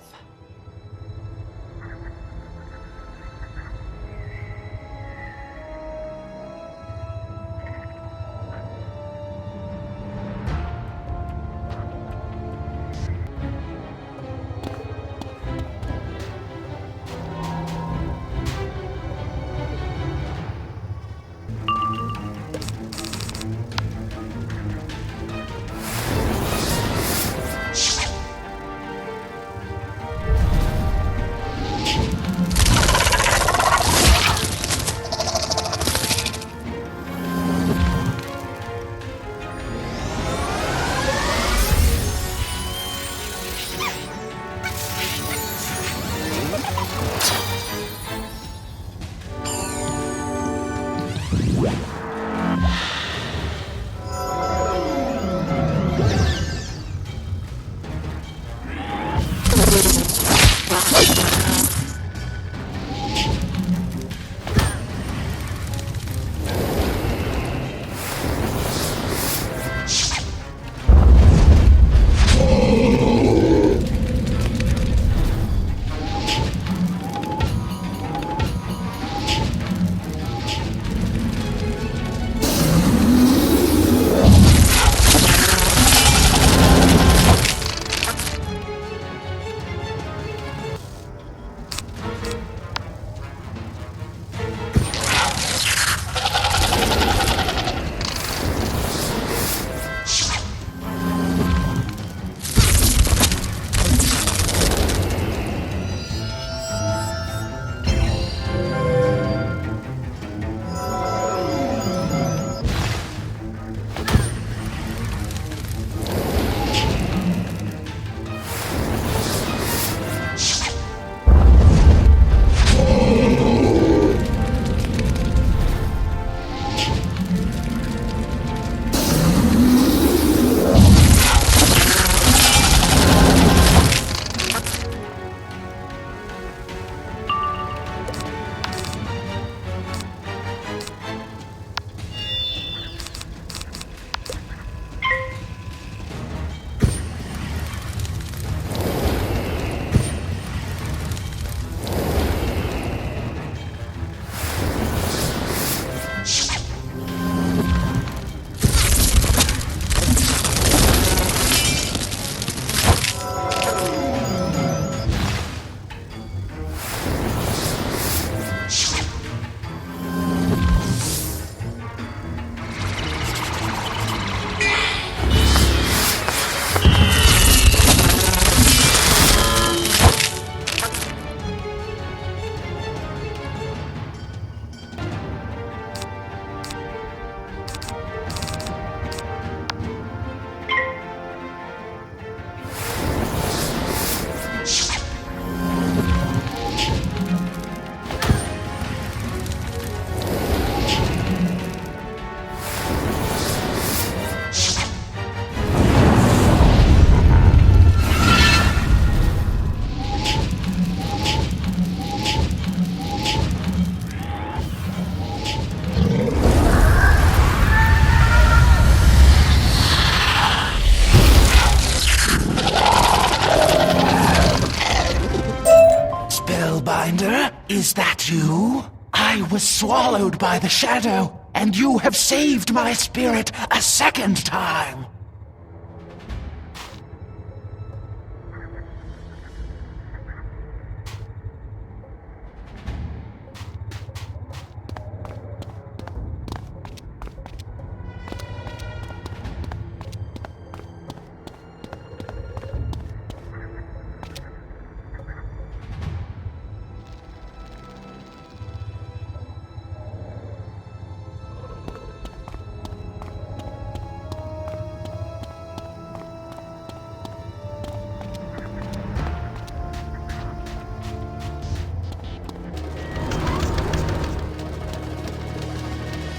Is that you? I was swallowed by the shadow, and you have saved my spirit a second time.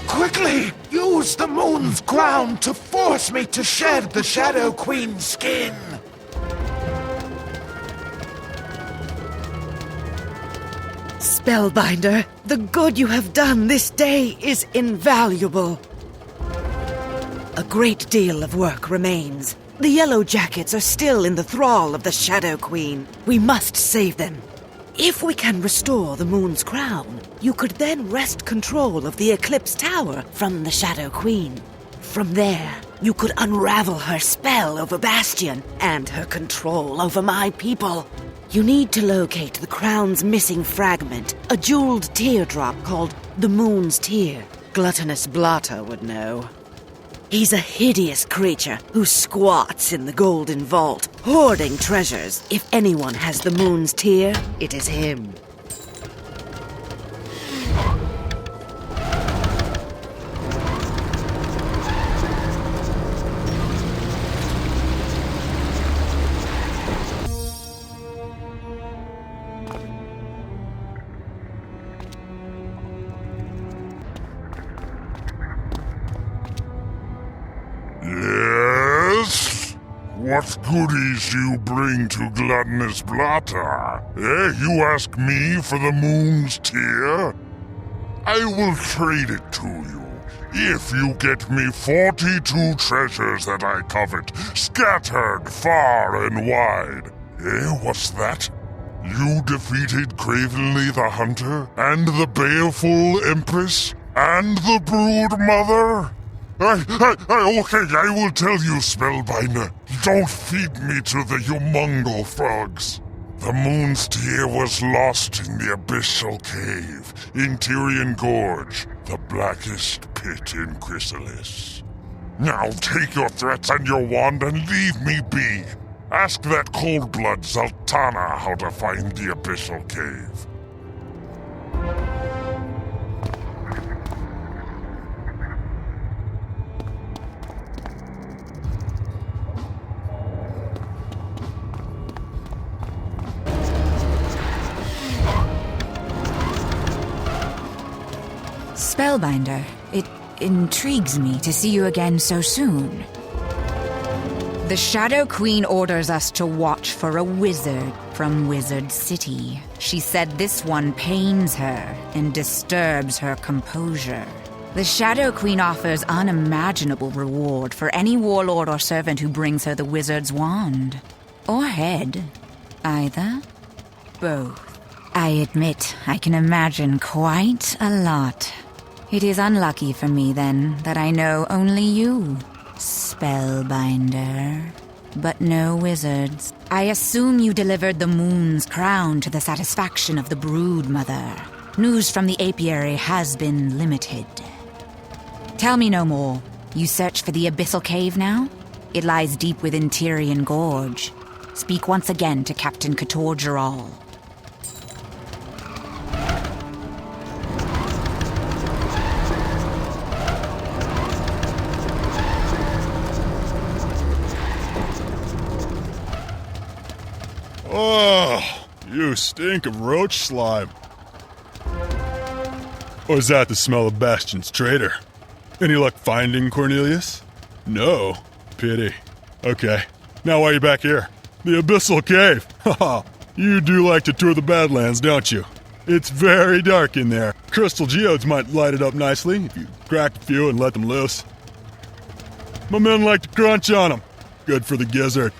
Quickly! Use the moon's crown to force me to shed the Shadow Queen's skin! Spellbinder, the good you have done this day is invaluable. A great deal of work remains. The Yellow Jackets are still in the thrall of the Shadow Queen. We must save them. If we can restore the moon's crown, you could then wrest control of the Eclipse Tower from the Shadow Queen. From there, you could unravel her spell over Bastion and her control over my people. You need to locate the crown's missing fragment, a jeweled teardrop called the Moon's Tear. Gluttonous Blotter would know. He's a hideous creature who squats in the golden vault, hoarding treasures. If anyone has the Moon's Tear, it is him. Yes? What goodies you bring to Gluttonous Blotter? You ask me for the Moon's Tear? I will trade it to you, if you get me 42 treasures that I covet, scattered far and wide. What's that? You defeated Cravenly the Hunter, and the Baleful Empress, and the Brood Mother? Okay, I will tell you, Spellbinder. Don't feed me to the humongal frogs. The Moon's Tear was lost in the Abyssal Cave, in Tyrian Gorge, the blackest pit in Khrysalis. Now take your threats and your wand and leave me be. Ask that cold-blood Zaltana how to find the Abyssal Cave. Spellbinder, it intrigues me to see you again so soon. The Shadow Queen orders us to watch for a wizard from Wizard City. She said this one pains her and disturbs her composure. The Shadow Queen offers unimaginable reward for any warlord or servant who brings her the wizard's wand. Or head. Either. Both. I admit, I can imagine quite a lot. It is unlucky for me, then, that I know only you, Spellbinder. But no wizards. I assume you delivered the Moon's crown to the satisfaction of the Brood Mother. News from the apiary has been limited. Tell me no more. You search for the Abyssal Cave now? It lies deep within Tyrian Gorge. Speak once again to Captain Kator Giral. Oh, you stink of roach slime. Or is that the smell of Bastion's traitor? Any luck finding Cornelius? No. Pity. Okay. Now why are you back here? The Abyssal Cave. Haha. You do like to tour the Badlands, don't you? It's very dark in there. Crystal geodes might light it up nicely if you crack a few and let them loose. My men like to crunch on them. Good for the gizzard.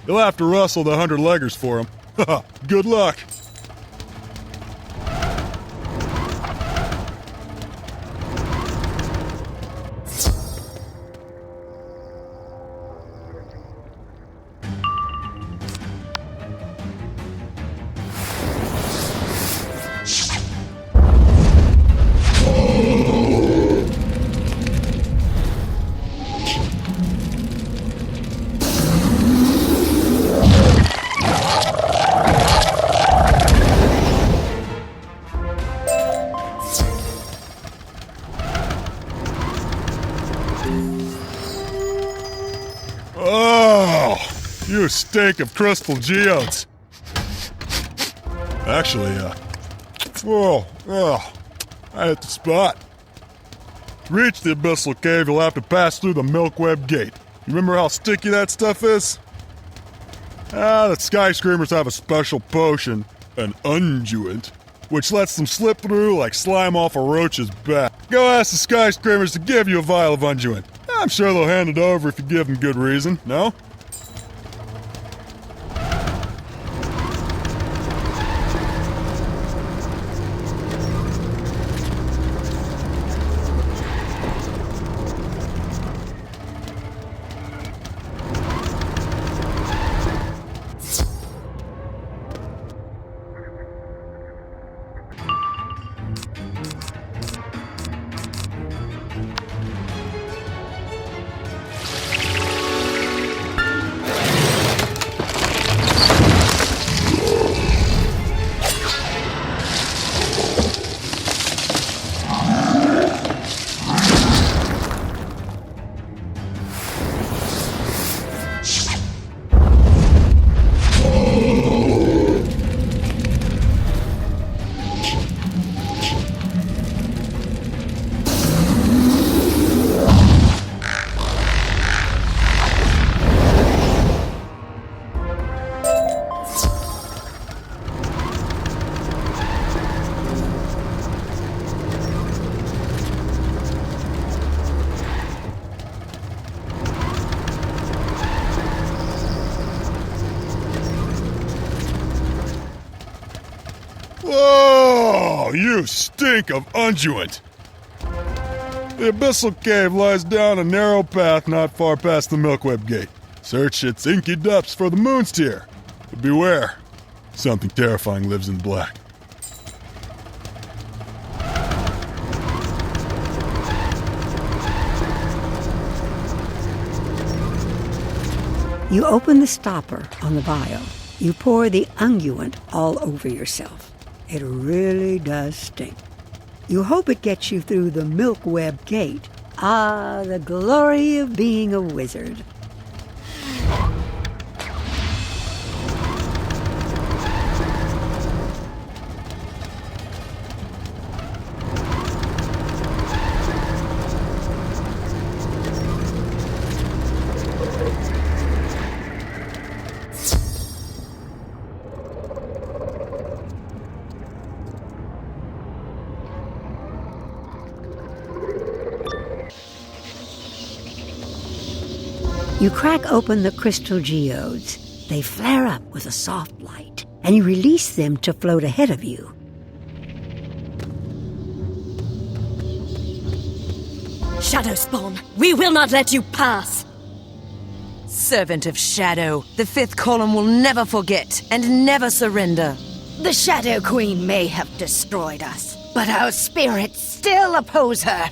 You'll have to rustle the 100-leggers for him. Haha. Good luck. Oh, you stink of crystal geodes. Actually, I hit the spot. To reach the abyssal cave, you'll have to pass through the Milkweb Gate. You remember how sticky that stuff is? The Sky Screamers have a special potion, an unguent, which lets them slip through like slime off a roach's back. Go ask the Sky Screamers to give you a vial of unguent. I'm sure they'll hand it over if you give them good reason, no? Oh, you stink of unguent! The Abyssal Cave lies down a narrow path not far past the Milkweb Gate. Search its inky depths for the Moon's Tear. But beware, something terrifying lives in the black. You open the stopper on the vial. You pour the unguent all over yourself. It really does stink. You hope it gets you through the Milkweb Gate. Ah, the glory of being a wizard. You crack open the crystal geodes. They flare up with a soft light, and you release them to float ahead of you. Shadow Spawn, we will not let you pass! Servant of Shadow, the fifth column will never forget and never surrender. The Shadow Queen may have destroyed us, but our spirits still oppose her.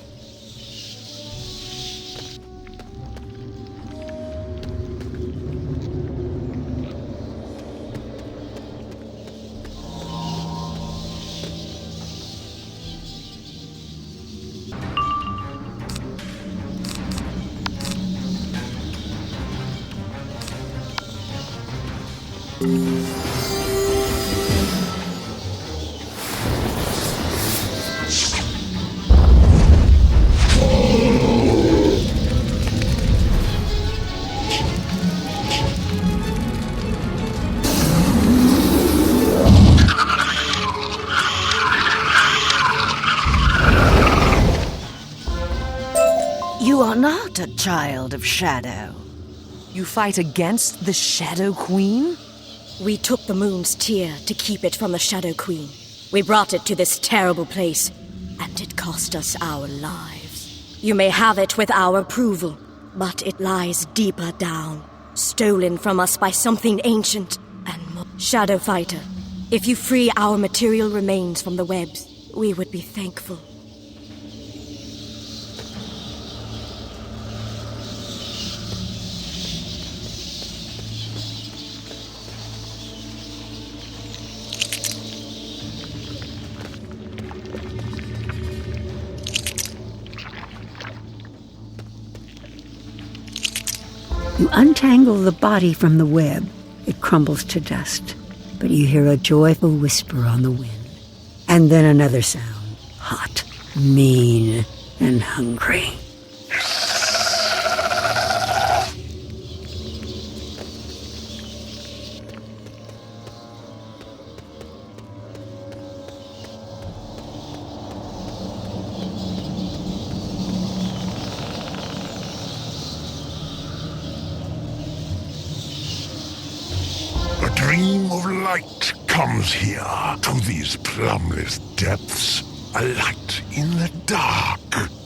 You are not a child of Shadow. You fight against the Shadow Queen? We took the Moon's Tear to keep it from the Shadow Queen. We brought it to this terrible place, and it cost us our lives. You may have it with our approval, but it lies deeper down, stolen from us by something ancient and more. Shadow Fighter, if you free our material remains from the webs, we would be thankful. You untangle the body from the web. It crumbles to dust, but you hear a joyful whisper on the wind. And then another sound, hot, mean, and hungry. A dream of light comes here to these plumbless depths. A light in the dark.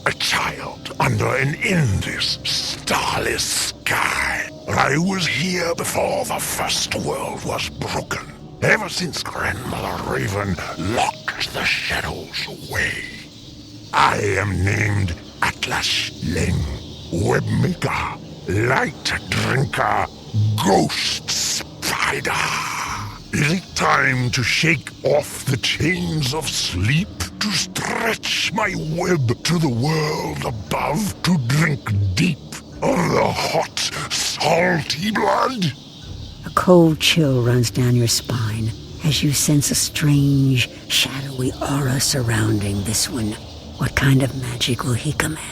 A child under an endless, starless sky. I was here before the first world was broken. Ever since Grandmother Raven locked the shadows away. I am named Atlas Leng, Webmaker, Light Drinker, Ghost Spider. Is it time to shake off the chains of sleep? To stretch my web to the world above? To drink deep of the hot, salty blood? A cold chill runs down your spine as you sense a strange, shadowy aura surrounding this one. What kind of magic will he command?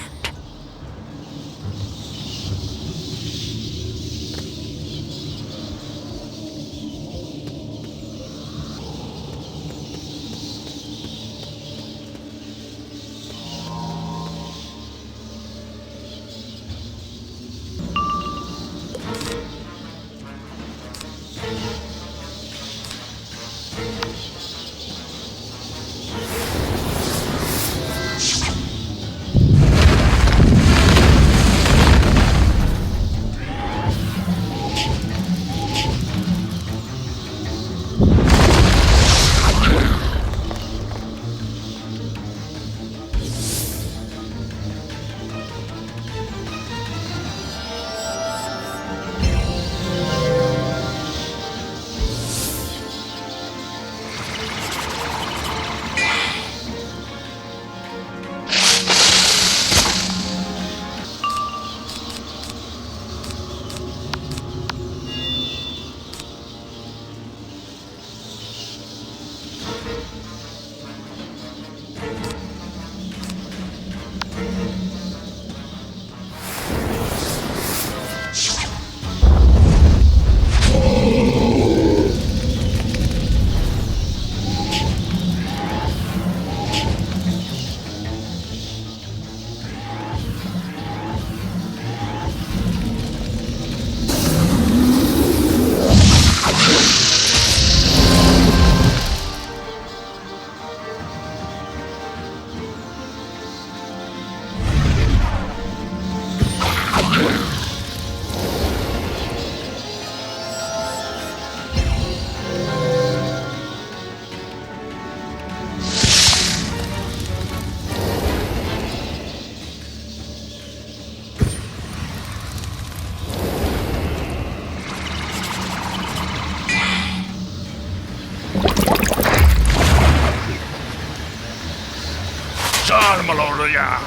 Melodia.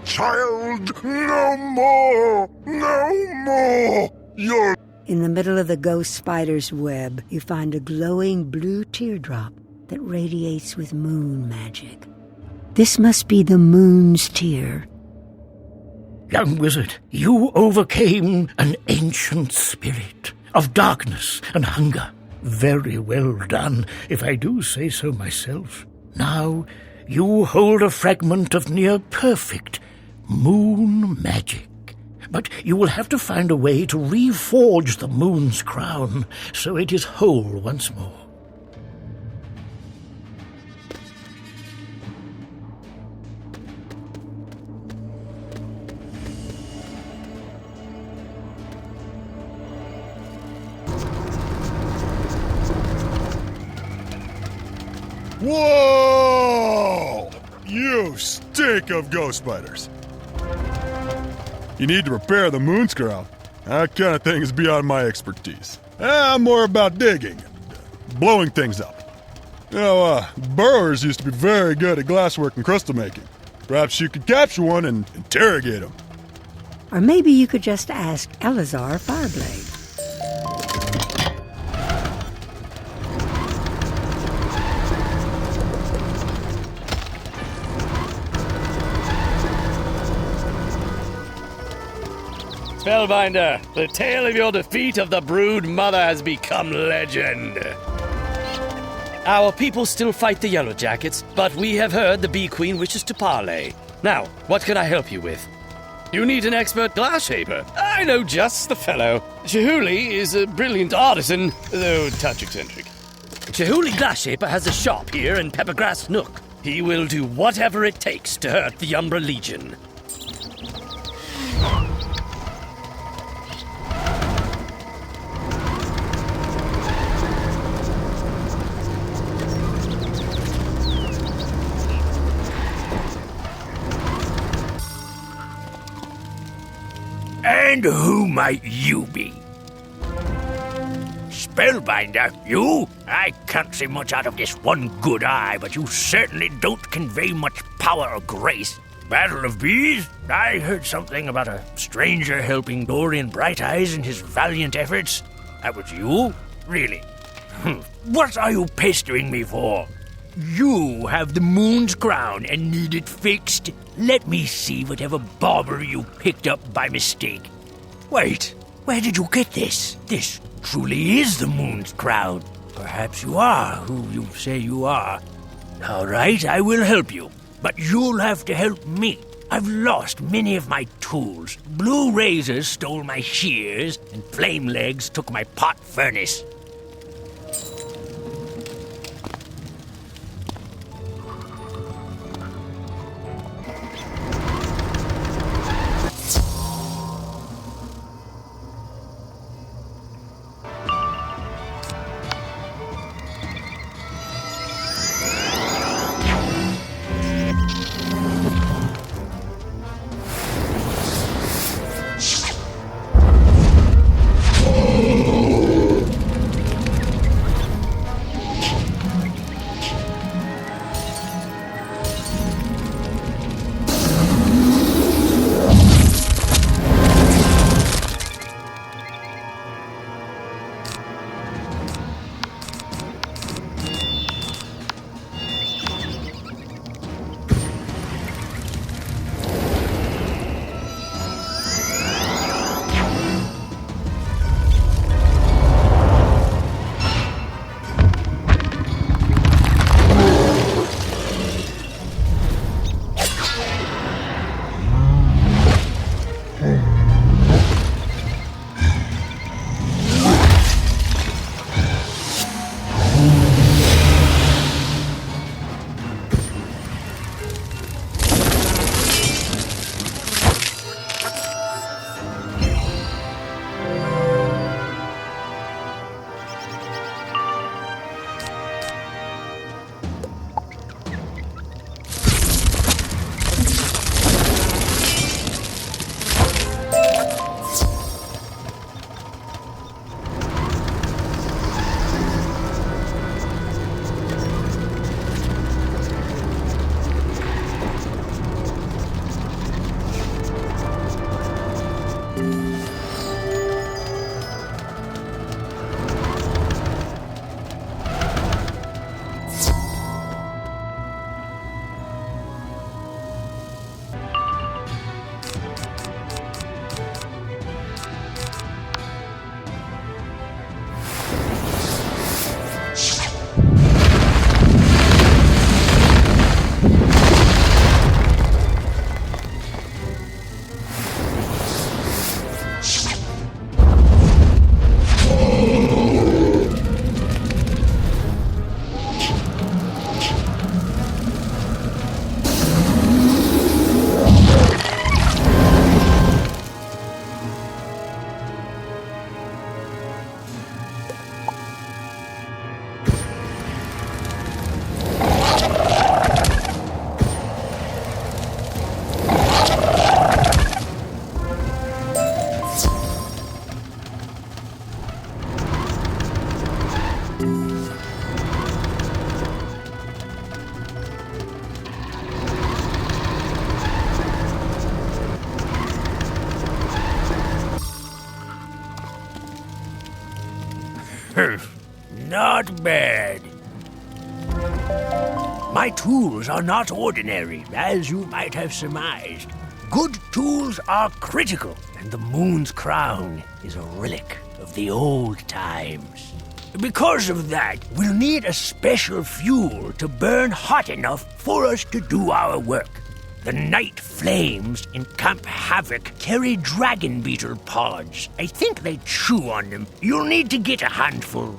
Child, no more! No more! You're... In the middle of the ghost spider's web, you find a glowing blue teardrop that radiates with moon magic. This must be the moon's tear. Young wizard, you overcame an ancient spirit of darkness and hunger. Very well done, if I do say so myself. Now, you hold a fragment of near-perfect moon magic. But you will have to find a way to reforge the moon's crown so it is whole once more. Whoa! You stink of ghost spiders. You need to repair the moon's crown. That kind of thing is beyond my expertise. I'm more about digging and blowing things up. You know, burrowers used to be very good at glasswork and crystal making. Perhaps you could capture one and interrogate him. Or maybe you could just ask Elazar Fireblade. Spellbinder, the tale of your defeat of the Brood Mother has become legend. Our people still fight the Yellow Jackets, but we have heard the Bee Queen wishes to parley. Now, what can I help you with? You need an expert glass shaper. I know just the fellow. Chihuly is a brilliant artisan, though a touch eccentric. Chihuly Glass Shaper has a shop here in Peppergrass Nook. He will do whatever it takes to hurt the Umbra Legion. And who might you be? Spellbinder, you? I can't see much out of this one good eye, but you certainly don't convey much power or grace. Battle of Bees? I heard something about a stranger helping Dorian Bright Eyes in his valiant efforts. That was you? Really? What are you pestering me for? You have the moon's crown and need it fixed? Let me see whatever bauber you picked up by mistake. Wait, where did you get this? This truly is the moon's crown. Perhaps you are who you say you are. All right, I will help you. But you'll have to help me. I've lost many of my tools. Blue Razors stole my shears, and Flame Legs took my pot furnace. Not bad. My tools are not ordinary, as you might have surmised. Good tools are critical, and the moon's crown is a relic of the old times. Because of that, we'll need a special fuel to burn hot enough for us to do our work. The night flames encamp havoc carry dragon beetle pods. I think they chew on them. You'll need to get a handful.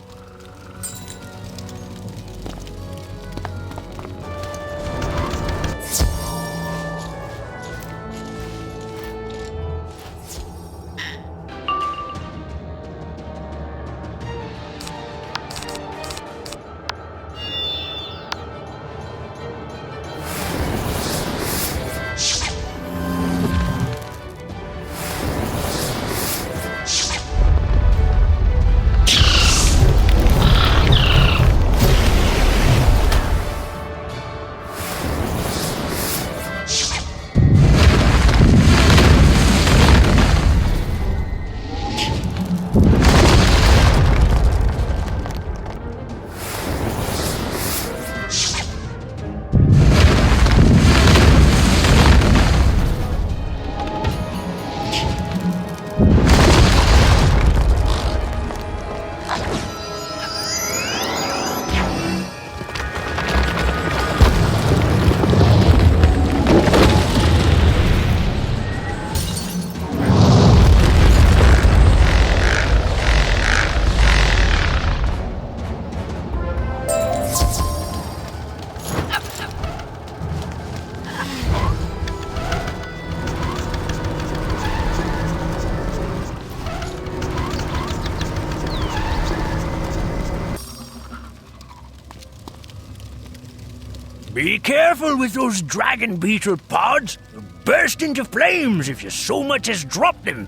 Be careful with those dragon beetle pods. They'll burst into flames if you so much as drop them.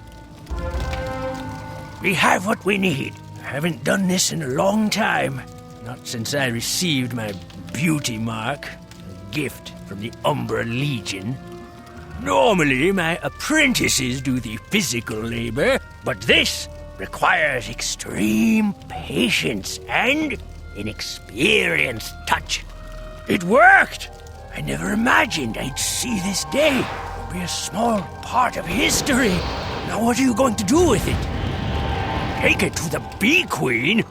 We have what we need. I haven't done this in a long time. Not since I received my beauty mark, a gift from the Umbra Legion. Normally, my apprentices do the physical labor, but this requires extreme patience and an experienced touch. It worked! I never imagined I'd see this day. It'll be a small part of history. Now what are you going to do with it? Take it to the Bee Queen?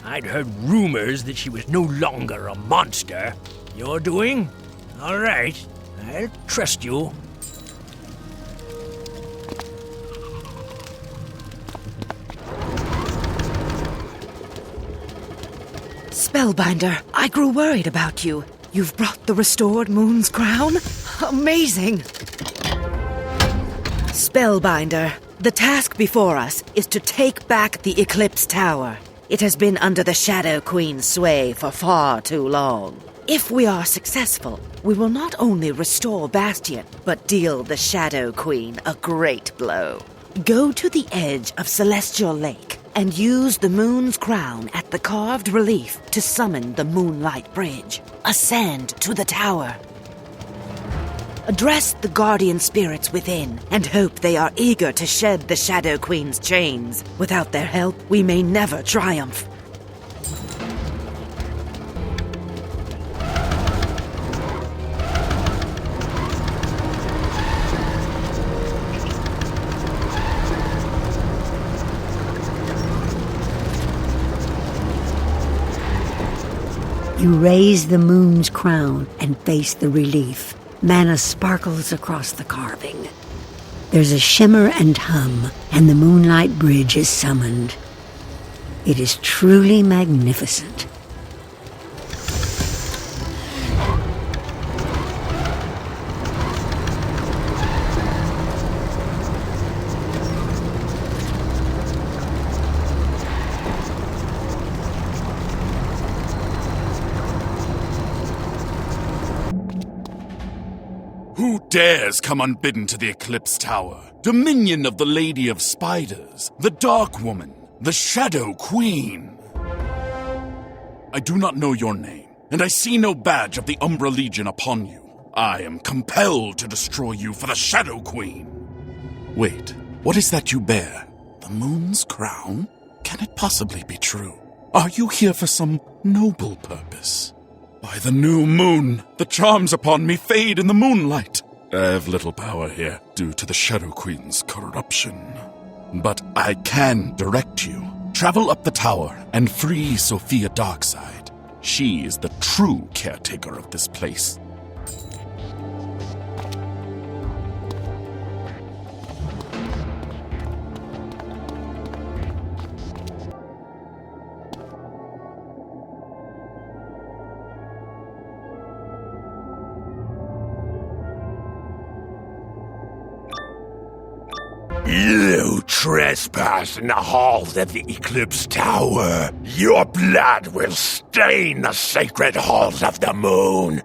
I'd heard rumors that she was no longer a monster. You're doing? All right. I'll trust you. Spellbinder, I grew worried about you. You've brought the restored moon's crown? Amazing! Spellbinder, the task before us is to take back the Eclipse Tower. It has been under the Shadow Queen's sway for far too long. If we are successful, we will not only restore Bastion, but deal the Shadow Queen a great blow. Go to the edge of Celestial Lake and use the moon's crown at the carved relief to summon the Moonlight Bridge. Ascend to the tower. Address the guardian spirits within and hope they are eager to shed the Shadow Queen's chains. Without their help, we may never triumph. You raise the moon's crown and face the relief. Mana sparkles across the carving. There's a shimmer and hum, and the Moonlight Bridge is summoned. It is truly magnificent. Who dares come unbidden to the Eclipse Tower? Dominion of the Lady of Spiders, the Dark Woman, the Shadow Queen. I do not know your name, and I see no badge of the Umbra Legion upon you. I am compelled to destroy you for the Shadow Queen. Wait, what is that you bear? The moon's crown? can it possibly be true? Are you here for some noble purpose? By the new moon, the charms upon me fade in the moonlight. I have little power here due to the Shadow Queen's corruption. But I can direct you. Travel up the tower and free Sophia Darkside. She is the true caretaker of this place. You trespass in the halls of the Eclipse Tower. Your blood will stain the sacred halls of the moon.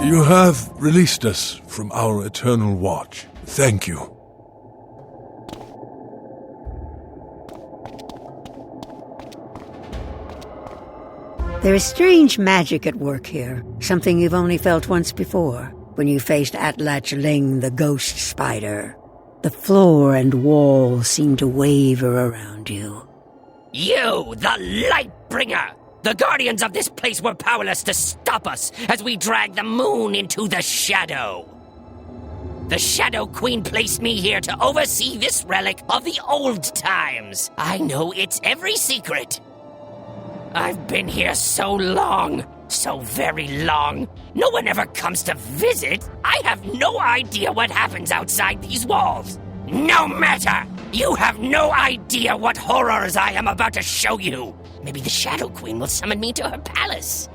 You have released us from our eternal watch. Thank you. There is strange magic at work here, something you've only felt once before, when you faced Atlach Ling, the ghost spider. The floor and walls seem to waver around you. You, the Lightbringer! The guardians of this place were powerless to stop us as we dragged the moon into the shadow. The Shadow Queen placed me here to oversee this relic of the old times. I know its every secret. I've been here so long, so very long. No one ever comes to visit. I have no idea what happens outside these walls. No matter! You have no idea what horrors I am about to show you. Maybe the Shadow Queen will summon me to her palace.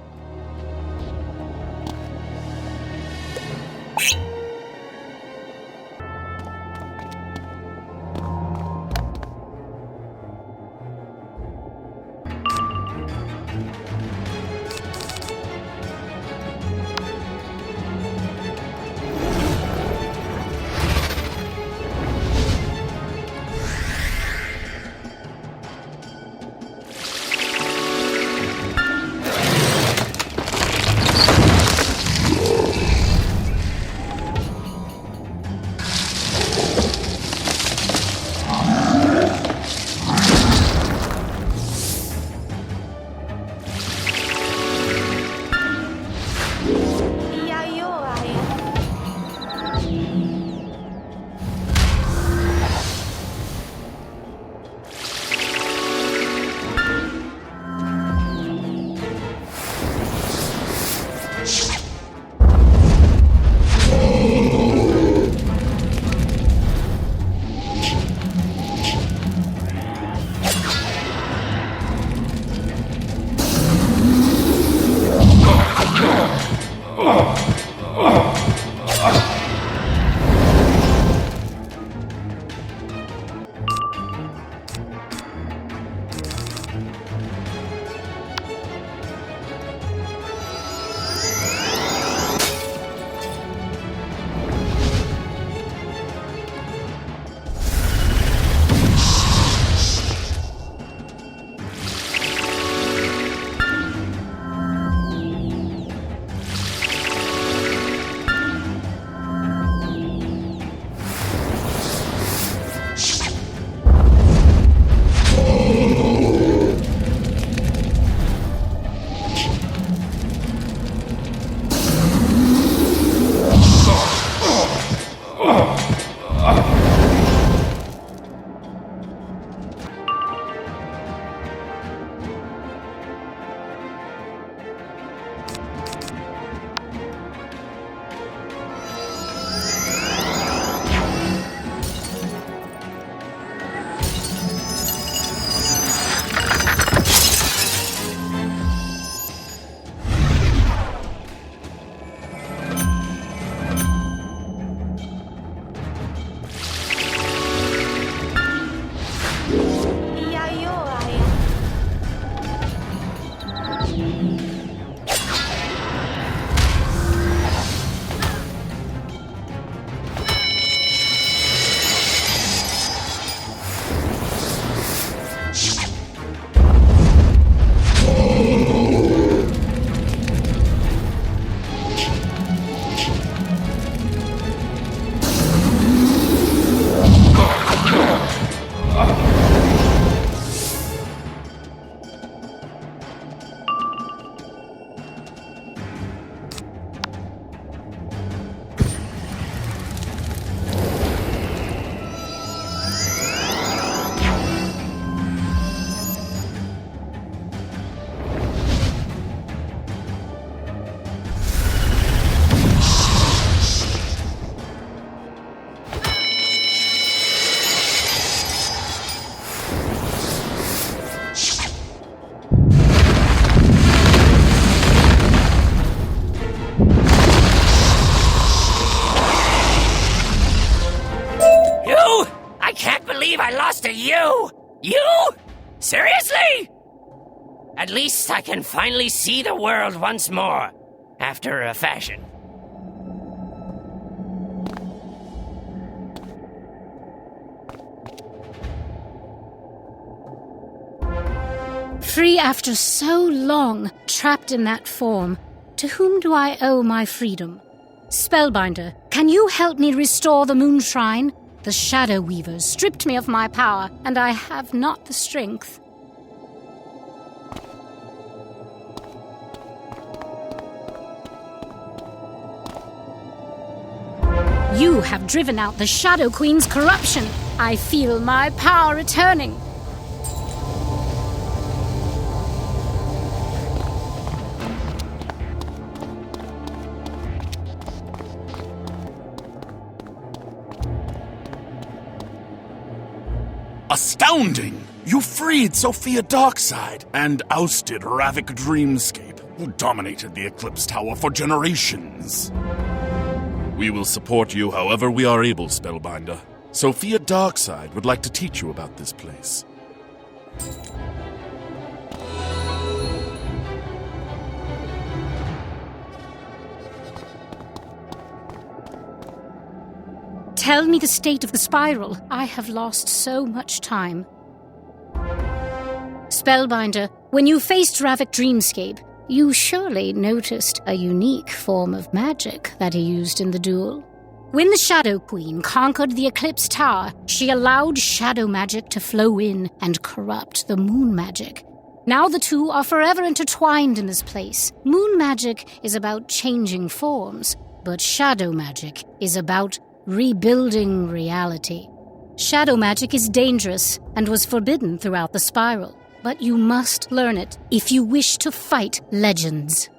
At least I can finally see the world once more, after a fashion. Free after so long, trapped in that form, to whom do I owe my freedom? Spellbinder, can you help me restore the Moon Shrine? The Shadow Weavers stripped me of my power, and I have not the strength. You have driven out the Shadow Queen's corruption. I feel my power returning. Astounding! You freed Sophia Darkside and ousted Ravik Dreamscape, who dominated the Eclipse Tower for generations. We will support you however we are able, Spellbinder. Sophia Darkside would like to teach you about this place. Tell me the state of the spiral. I have lost so much time. Spellbinder, when you faced Ravik Dreamscape, you surely noticed a unique form of magic that he used in the duel. When the Shadow Queen conquered the Eclipse Tower, she allowed shadow magic to flow in and corrupt the moon magic. Now the two are forever intertwined in this place. Moon magic is about changing forms, but shadow magic is about rebuilding reality. Shadow magic is dangerous and was forbidden throughout the spiral, but you must learn it if you wish to fight legends.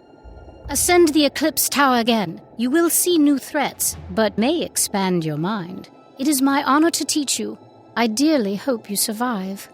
Ascend the Eclipse Tower again. You will see new threats, but may expand your mind. It is my honor to teach you. I dearly hope you survive.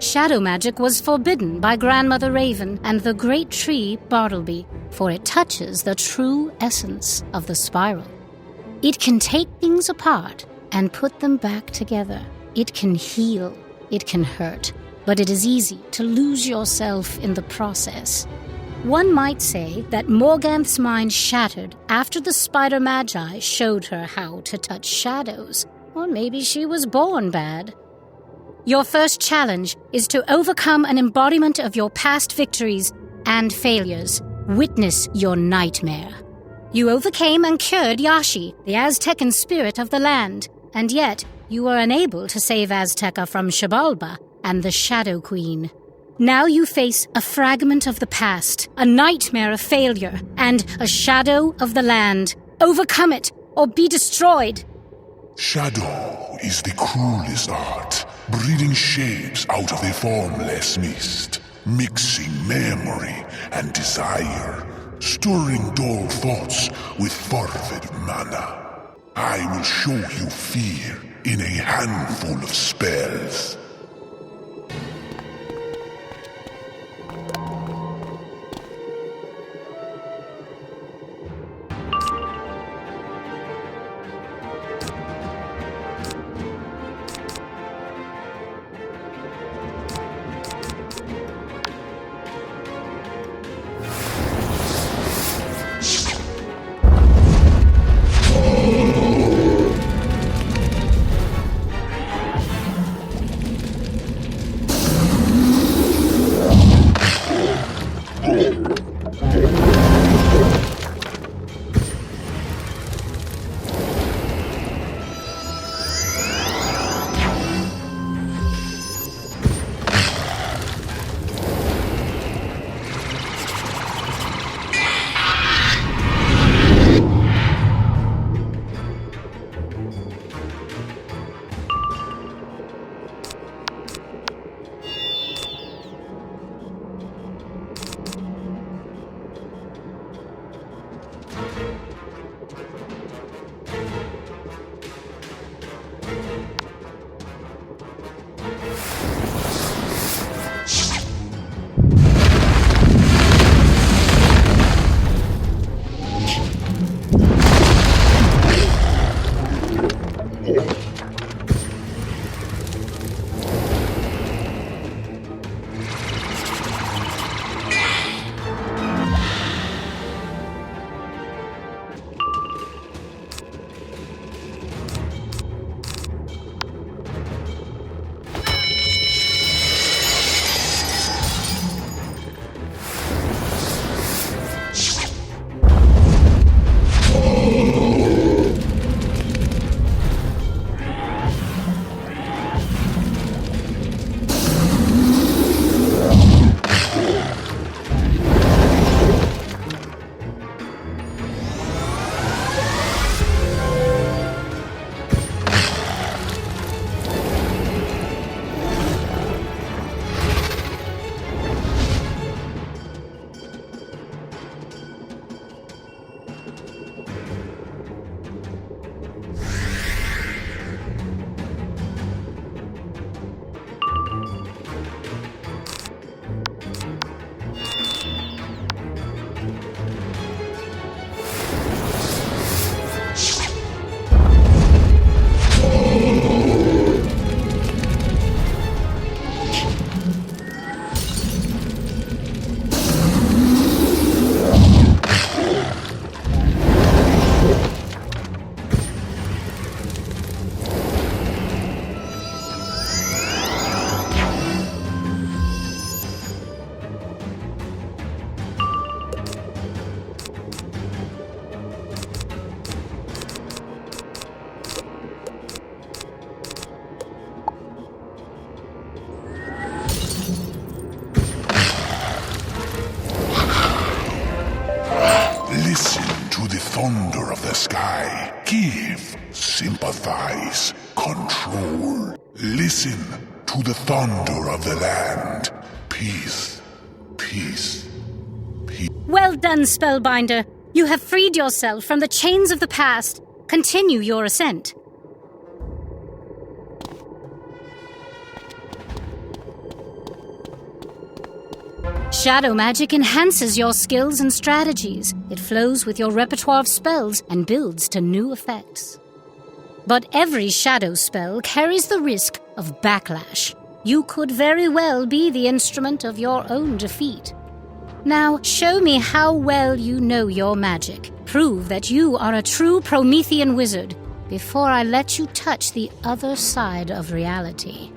Shadow magic was forbidden by Grandmother Raven and the great tree Bartleby, for it touches the true essence of the spiral. It can take things apart and put them back together. It can heal, it can hurt, but it is easy to lose yourself in the process. One might say that Morganth's mind shattered after the Spider Magi showed her how to touch shadows, or maybe she was born bad. Your first challenge is to overcome an embodiment of your past victories and failures. Witness your nightmare. You overcame and cured Yashi, the Aztecan spirit of the land, and yet you were unable to save Azteca from Xibalba and the Shadow Queen. Now you face a fragment of the past, a nightmare of failure, and a shadow of the land. Overcome it, or be destroyed. Shadow is the cruelest art, breeding shapes out of a formless mist, mixing memory and desire, stirring dull thoughts with fervid mana. I will show you fear in a handful of spells. Listen to the thunder of the sky. Give, sympathize, control. Listen to the thunder of the land. Peace, peace, peace. Well done, Spellbinder. You have freed yourself from the chains of the past. Continue your ascent. Shadow magic enhances your skills and strategies. It flows with your repertoire of spells and builds to new effects. But every shadow spell carries the risk of backlash. You could very well be the instrument of your own defeat. Now, show me how well you know your magic. Prove that you are a true Promethean wizard before I let you touch the other side of reality.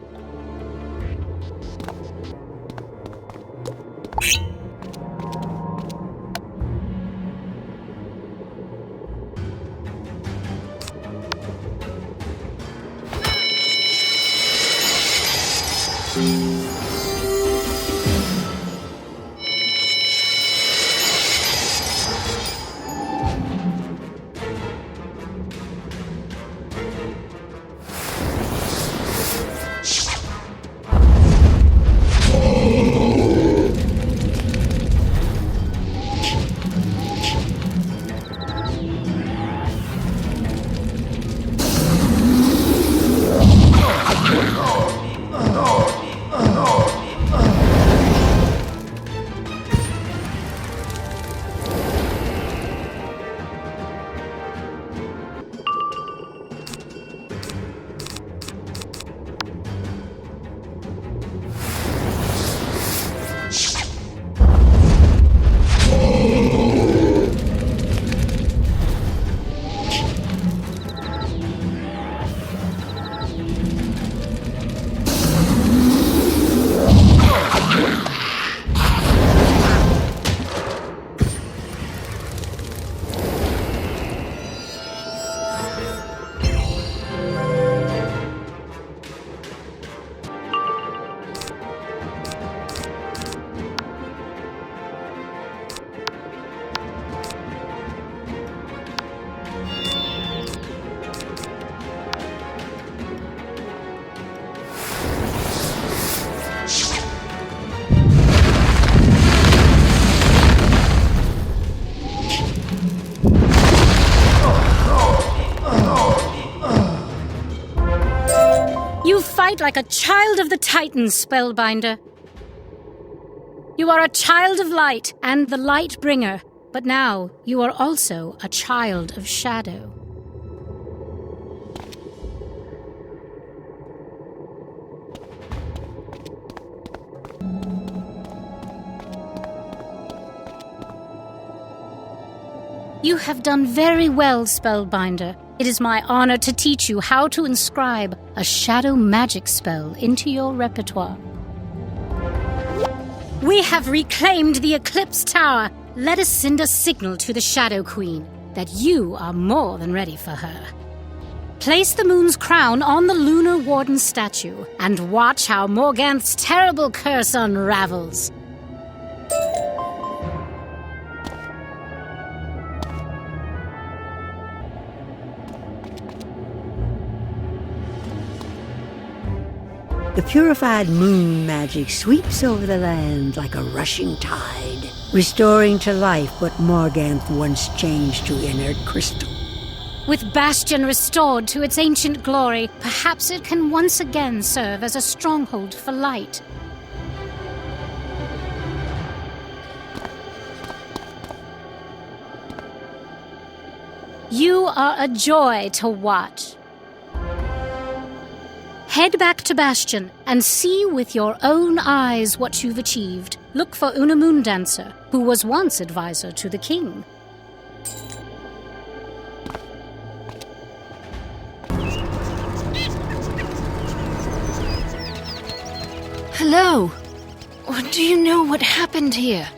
Like a child of the Titans, Spellbinder. You are a child of light and the light bringer, but now you are also a child of shadow. You have done very well, Spellbinder. It is my honor to teach you how to inscribe a shadow magic spell into your repertoire. We have reclaimed the Eclipse Tower. Let us send a signal to the Shadow Queen that you are more than ready for her. Place the moon's crown on the Lunar Warden statue and watch how Morganth's terrible curse unravels. The purified moon magic sweeps over the land like a rushing tide, restoring to life what Morganth once changed to inert crystal. With Bastion restored to its ancient glory, perhaps it can once again serve as a stronghold for light. You are a joy to watch. Head back to Bastion and see with your own eyes what you've achieved. Look for Una Moondancer, who was once advisor to the king. Hello. Do you know what happened here?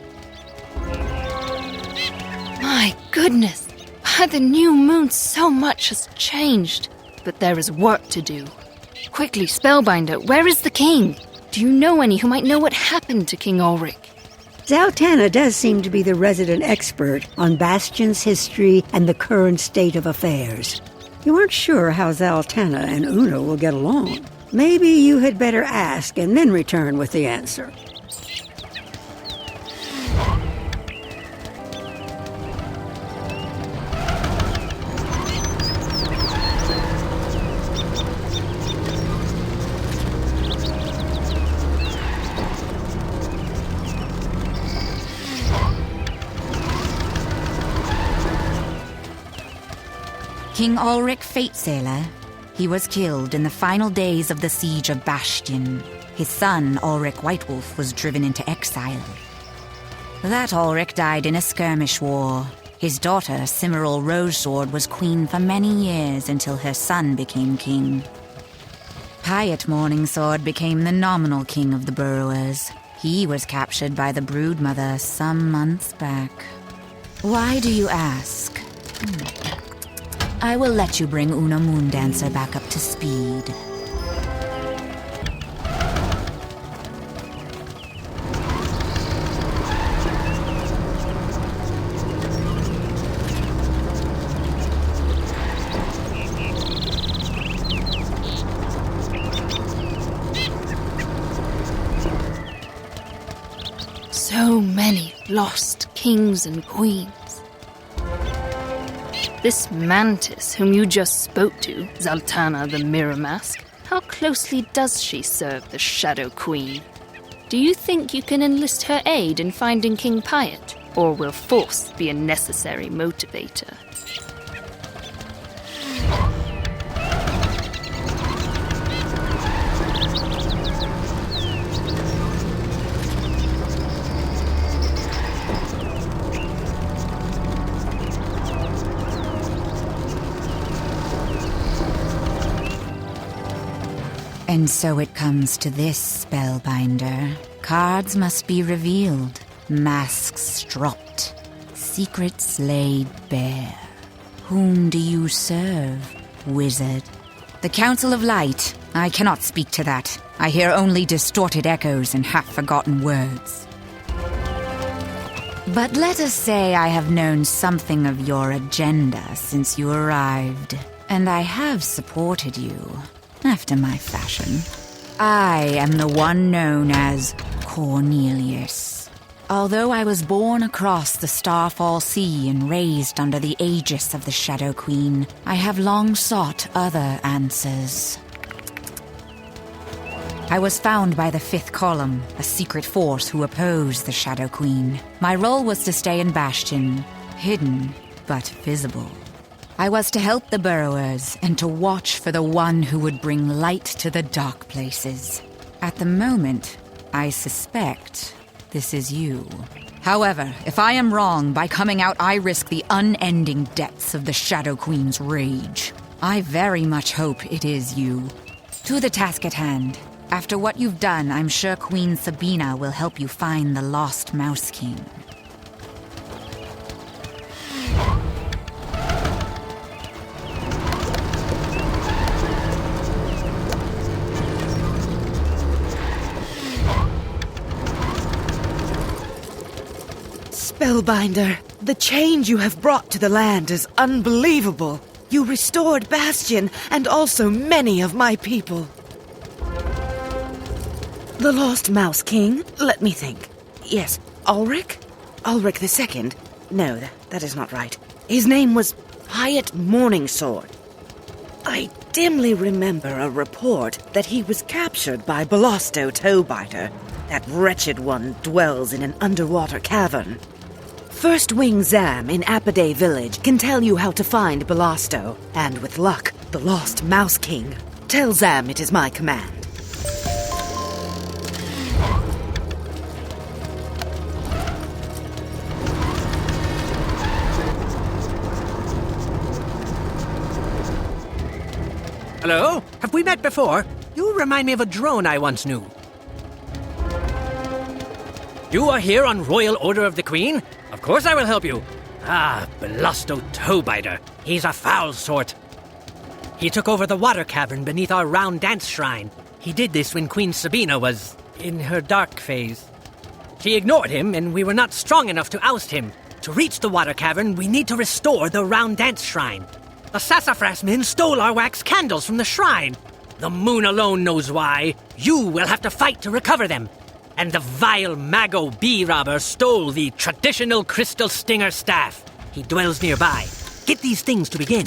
My goodness. By the new moon, so much has changed. But there is work to do. Quickly, Spellbinder, where is the king? Do you know any who might know what happened to King Ulrich? Zaltanna does seem to be the resident expert on Bastion's history and the current state of affairs. You aren't sure how Zaltanna and Una will get along. Maybe you had better ask and then return with the answer. King Ulrich Fatesailor. He was killed in the final days of the siege of Bastion. His son, Ulrich Whitewolf, was driven into exile. That Ulrich died in a skirmish war. His daughter, Cimmeril Rogesword, was queen for many years until her son became king. Hyatt Morningsword became the nominal king of the Burrowers. He was captured by the Broodmother some months back. Why do you ask? I will let you bring Una Moondancer back up to speed. So many lost kings and queens. This mantis whom you just spoke to, Zaltanna the Mirror Mask, how closely does she serve the Shadow Queen? Do you think you can enlist her aid in finding King Pyatt, or will force be a necessary motivator? And so it comes to this, Spellbinder. Cards must be revealed, masks dropped, secrets laid bare. Whom do you serve, wizard? The Council of Light. I cannot speak to that. I hear only distorted echoes and half-forgotten words. But let us say I have known something of your agenda since you arrived, and I have supported you. After my fashion. I am the one known as Cornelius. Although I was born across the Starfall Sea and raised under the aegis of the Shadow Queen, I have long sought other answers. I was found by the Fifth Column, a secret force who opposed the Shadow Queen. My role was to stay in Bastion, hidden but visible. I was to help the Burrowers and to watch for the one who would bring light to the dark places. At the moment, I suspect this is you. However, if I am wrong, by coming out I risk the unending depths of the Shadow Queen's rage. I very much hope it is you. To the task at hand. After what you've done, I'm sure Queen Sabina will help you find the lost Mouse King. Spellbinder, the change you have brought to the land is unbelievable. You restored Bastion and also many of my people. The Lost Mouse King? Let me think. Yes, Ulrich? Ulrich II? No, that is not right. His name was Hyatt Morningsword. I dimly remember a report that he was captured by Belosto Toebiter. That wretched one dwells in an underwater cavern. First Wing Zam in Apiday Village can tell you how to find Belosto, and with luck, the Lost Mouse King. Tell Zam it is my command. Hello? Have we met before? You remind me of a drone I once knew. You are here on Royal Order of the Queen? Of course I will help you. Ah, Belosto Toebiter. He's a foul sort. He took over the water cavern beneath our round dance shrine. He did this when Queen Sabina was in her dark phase. He ignored him, and we were not strong enough to oust him. To reach the water cavern, we need to restore the round dance shrine. The sassafras men stole our wax candles from the shrine. The moon alone knows why. You will have to fight to recover them. And the vile Mago bee robber stole the traditional crystal stinger staff. He dwells nearby. Get these things to begin.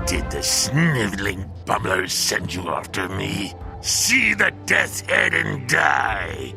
Did the sniveling bumblers send you after me? See the death's head and die!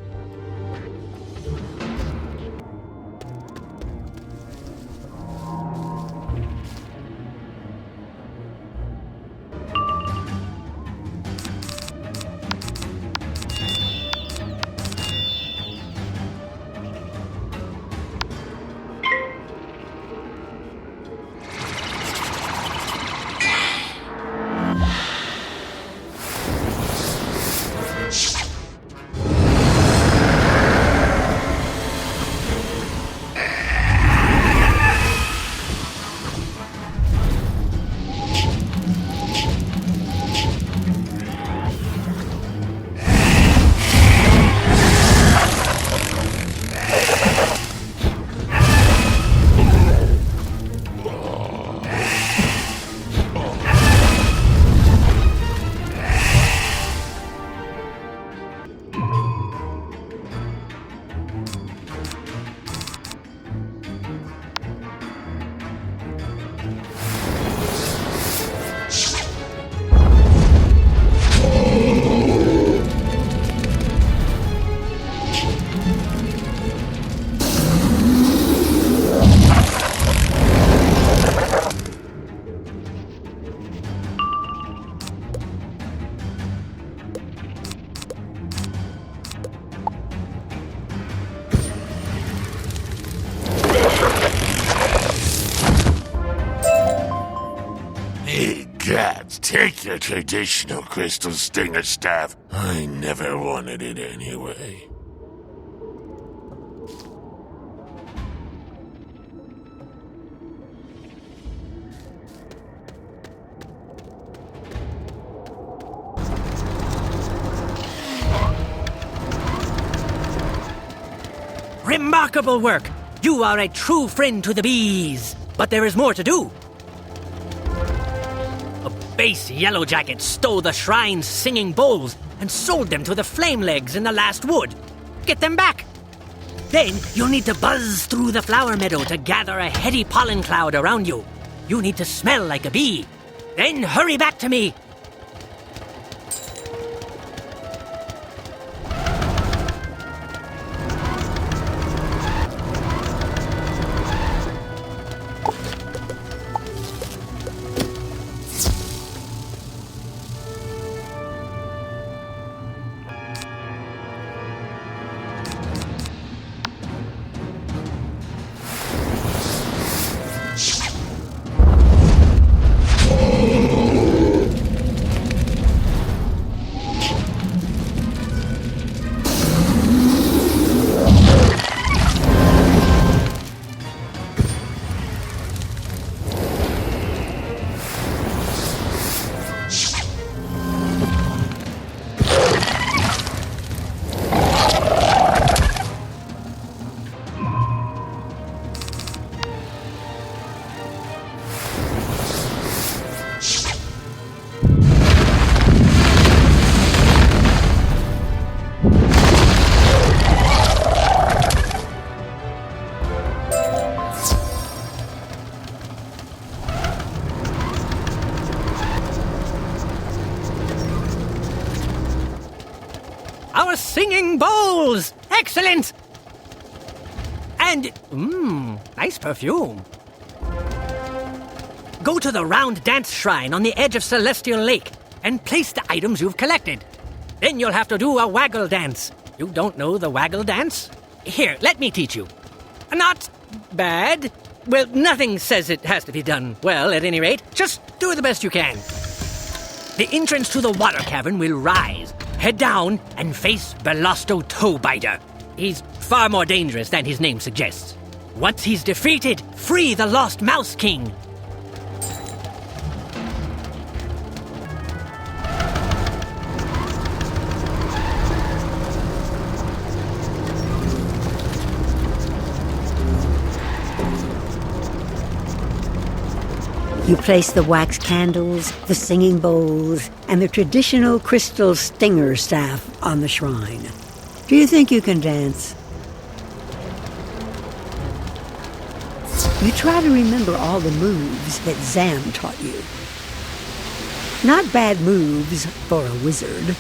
Take your traditional crystal stinger staff. I never wanted it anyway. Remarkable work! You are a true friend to the bees. But there is more to do. Base Yellowjacket stole the shrine's singing bowls and sold them to the Flamelegs in the last wood. Get them back! Then you'll need to buzz through the flower meadow to gather a heady pollen cloud around you. You need to smell like a bee. Then hurry back to me! bowls! Excellent! And, nice perfume. Go to the round dance shrine on the edge of Celestial Lake and place the items you've collected. Then you'll have to do a waggle dance. You don't know the waggle dance? Here, let me teach you. Not bad. Well, nothing says it has to be done well, at any rate. Just do the best you can. The entrance to the water cavern will rise. Head down and face Belosto Toebiter. He's far more dangerous than his name suggests. Once he's defeated, free the Lost Mouse King. You place the wax candles, the singing bowls, and the traditional crystal stinger staff on the shrine. Do you think you can dance? You try to remember all the moves that Zam taught you. Not bad moves for a wizard.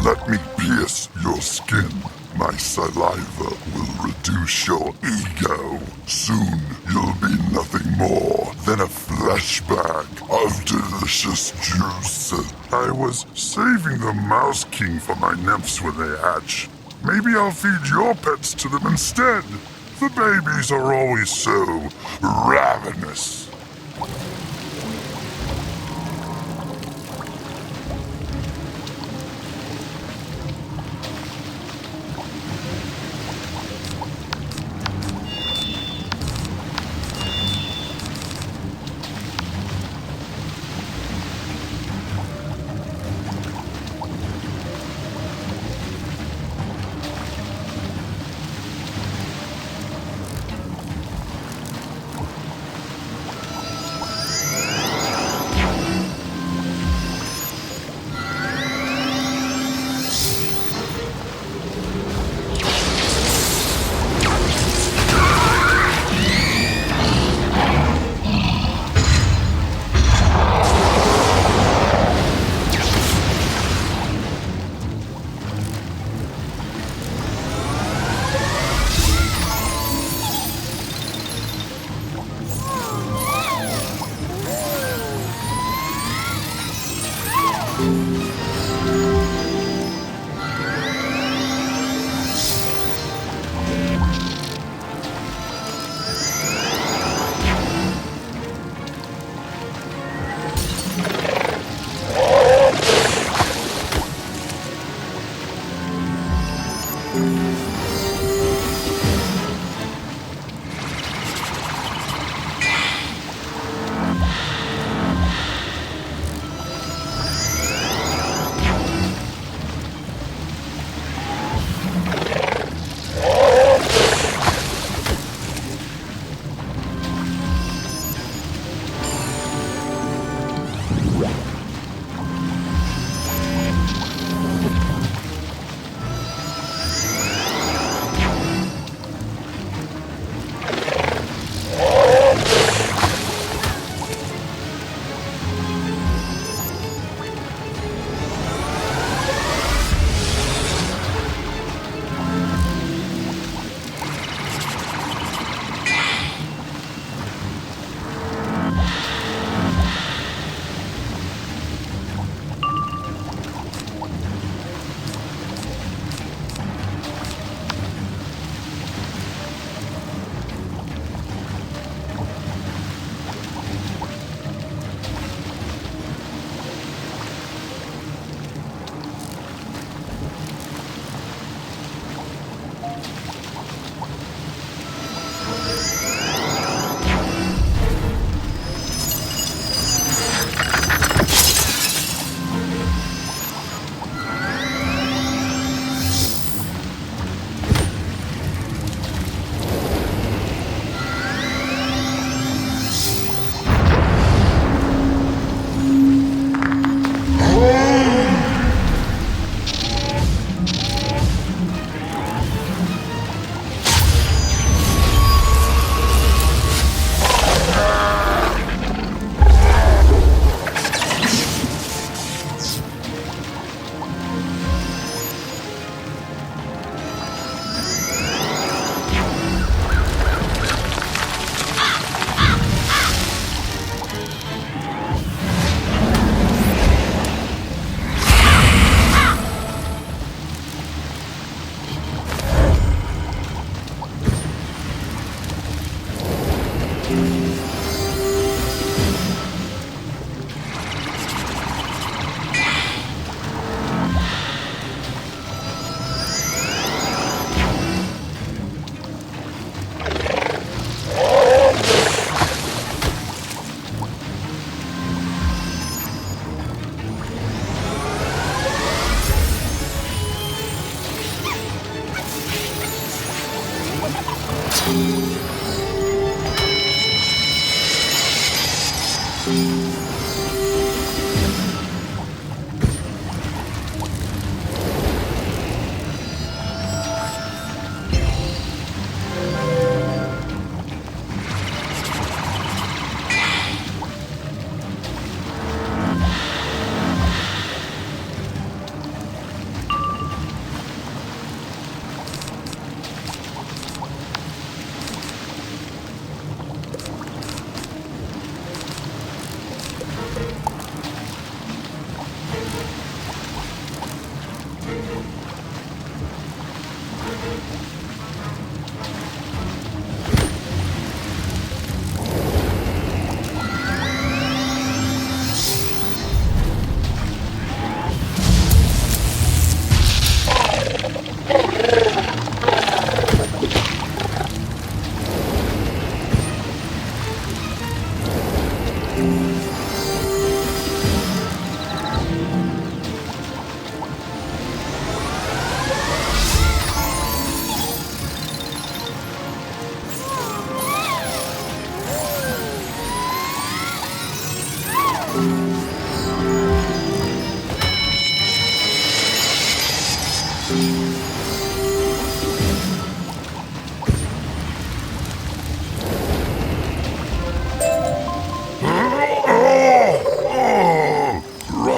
Let me pierce your skin. My saliva will reduce your ego. Soon you'll be nothing more than a flesh bag of delicious juice. I was saving the Mouse King for my nymphs when they hatch. Maybe I'll feed your pets to them instead. The babies are always so ravenous.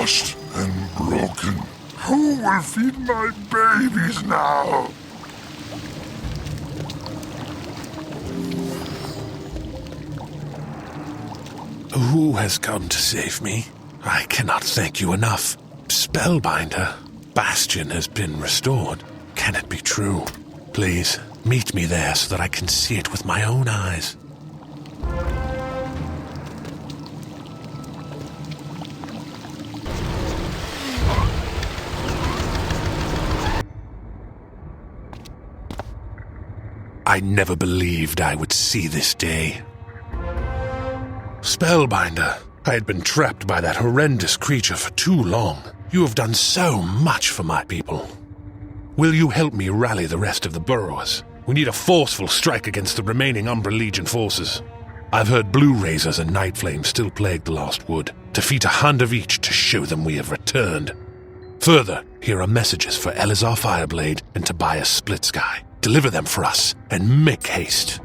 Crushed and broken. Who will feed my babies now? Who has come to save me? I cannot thank you enough. Spellbinder, Bastion has been restored. Can it be true? Please, meet me there so that I can see it with my own eyes. I never believed I would see this day. Spellbinder, I had been trapped by that horrendous creature for too long. You have done so much for my people. Will you help me rally the rest of the burrowers? We need a forceful strike against the remaining Umbra Legion forces. I've heard Blue Razors and Night Flames still plague the Lost Wood. Defeat 100 of each to show them we have returned. Further, here are messages for Elazar Fireblade and Tobias Splitsky. Deliver them for us, and make haste.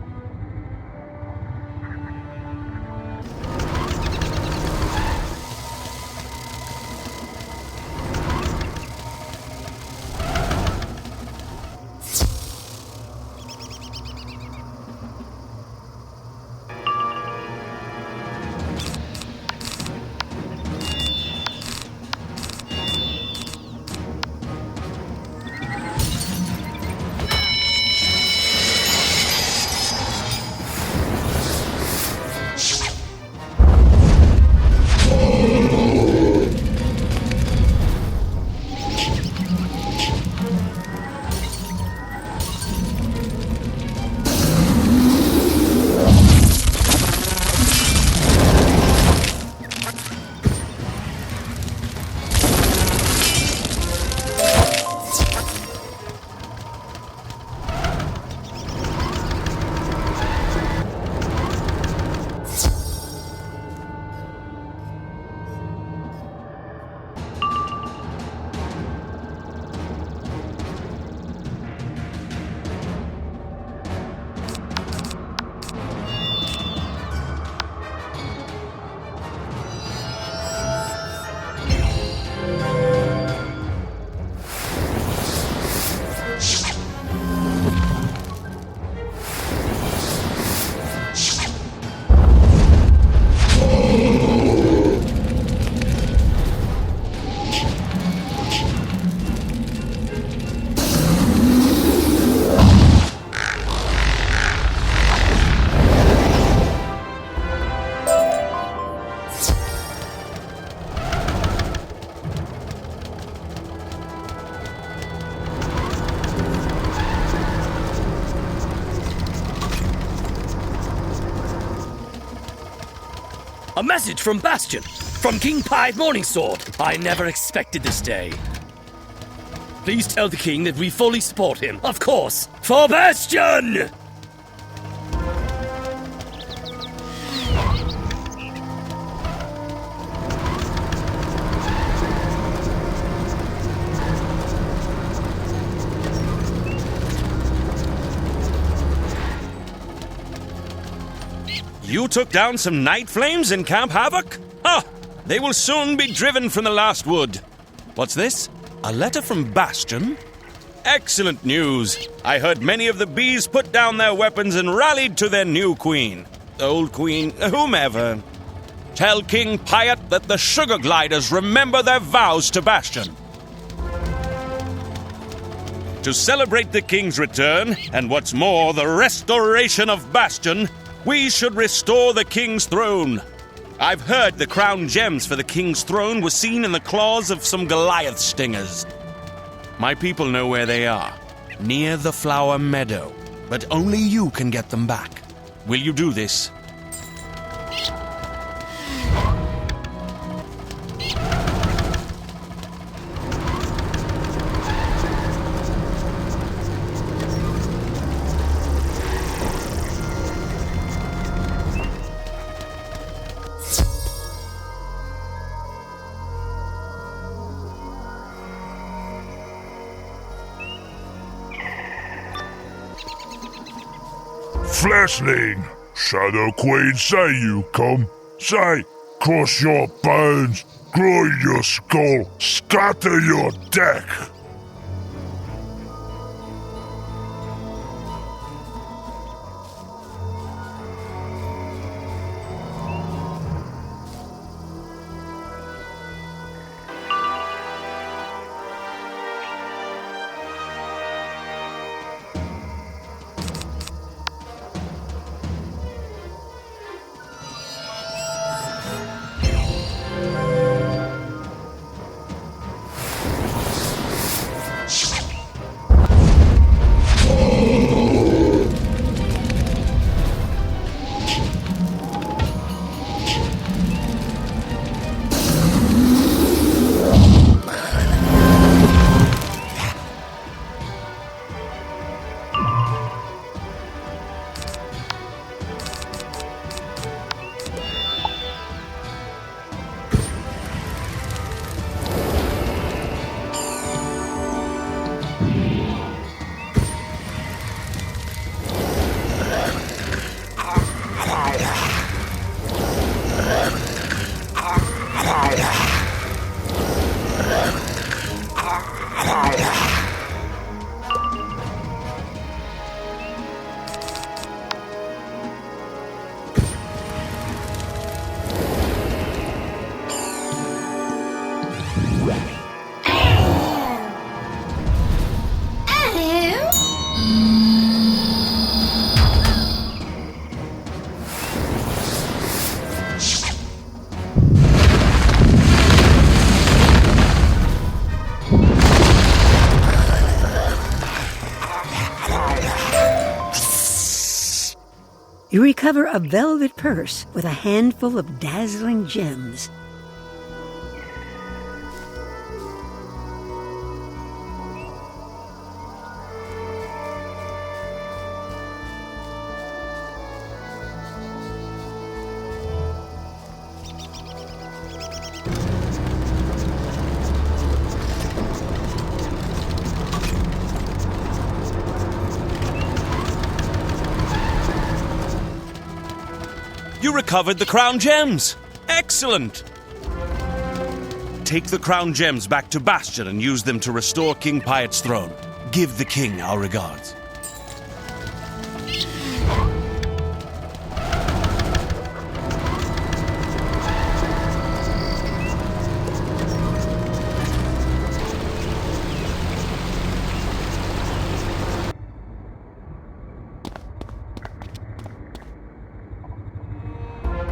A message from Bastion, from King Pied Morningsword. I never expected this day. Please tell the king that we fully support him, of course, for Bastion! You took down some night flames in Camp Havoc? Ah, they will soon be driven from the last wood. What's this? A letter from Bastion? Excellent news. I heard many of the bees put down their weapons and rallied to their new queen. Old queen, whomever. Tell King Pyat that the sugar gliders remember their vows to Bastion. To celebrate the king's return, and what's more, the restoration of Bastion, we should restore the king's throne. I've heard the crown gems for the king's throne were seen in the claws of some Goliath stingers. My people know where they are, near the flower meadow, but only you can get them back. Will you do this? Fleshling, Shadow Queen, say you come. Say, crush your bones, grind your skull, scatter your deck. You recover a velvet purse with a handful of dazzling gems. You recovered the crown gems! Excellent! Take the crown gems back to Bastion and use them to restore King Pyat's throne. Give the king our regards.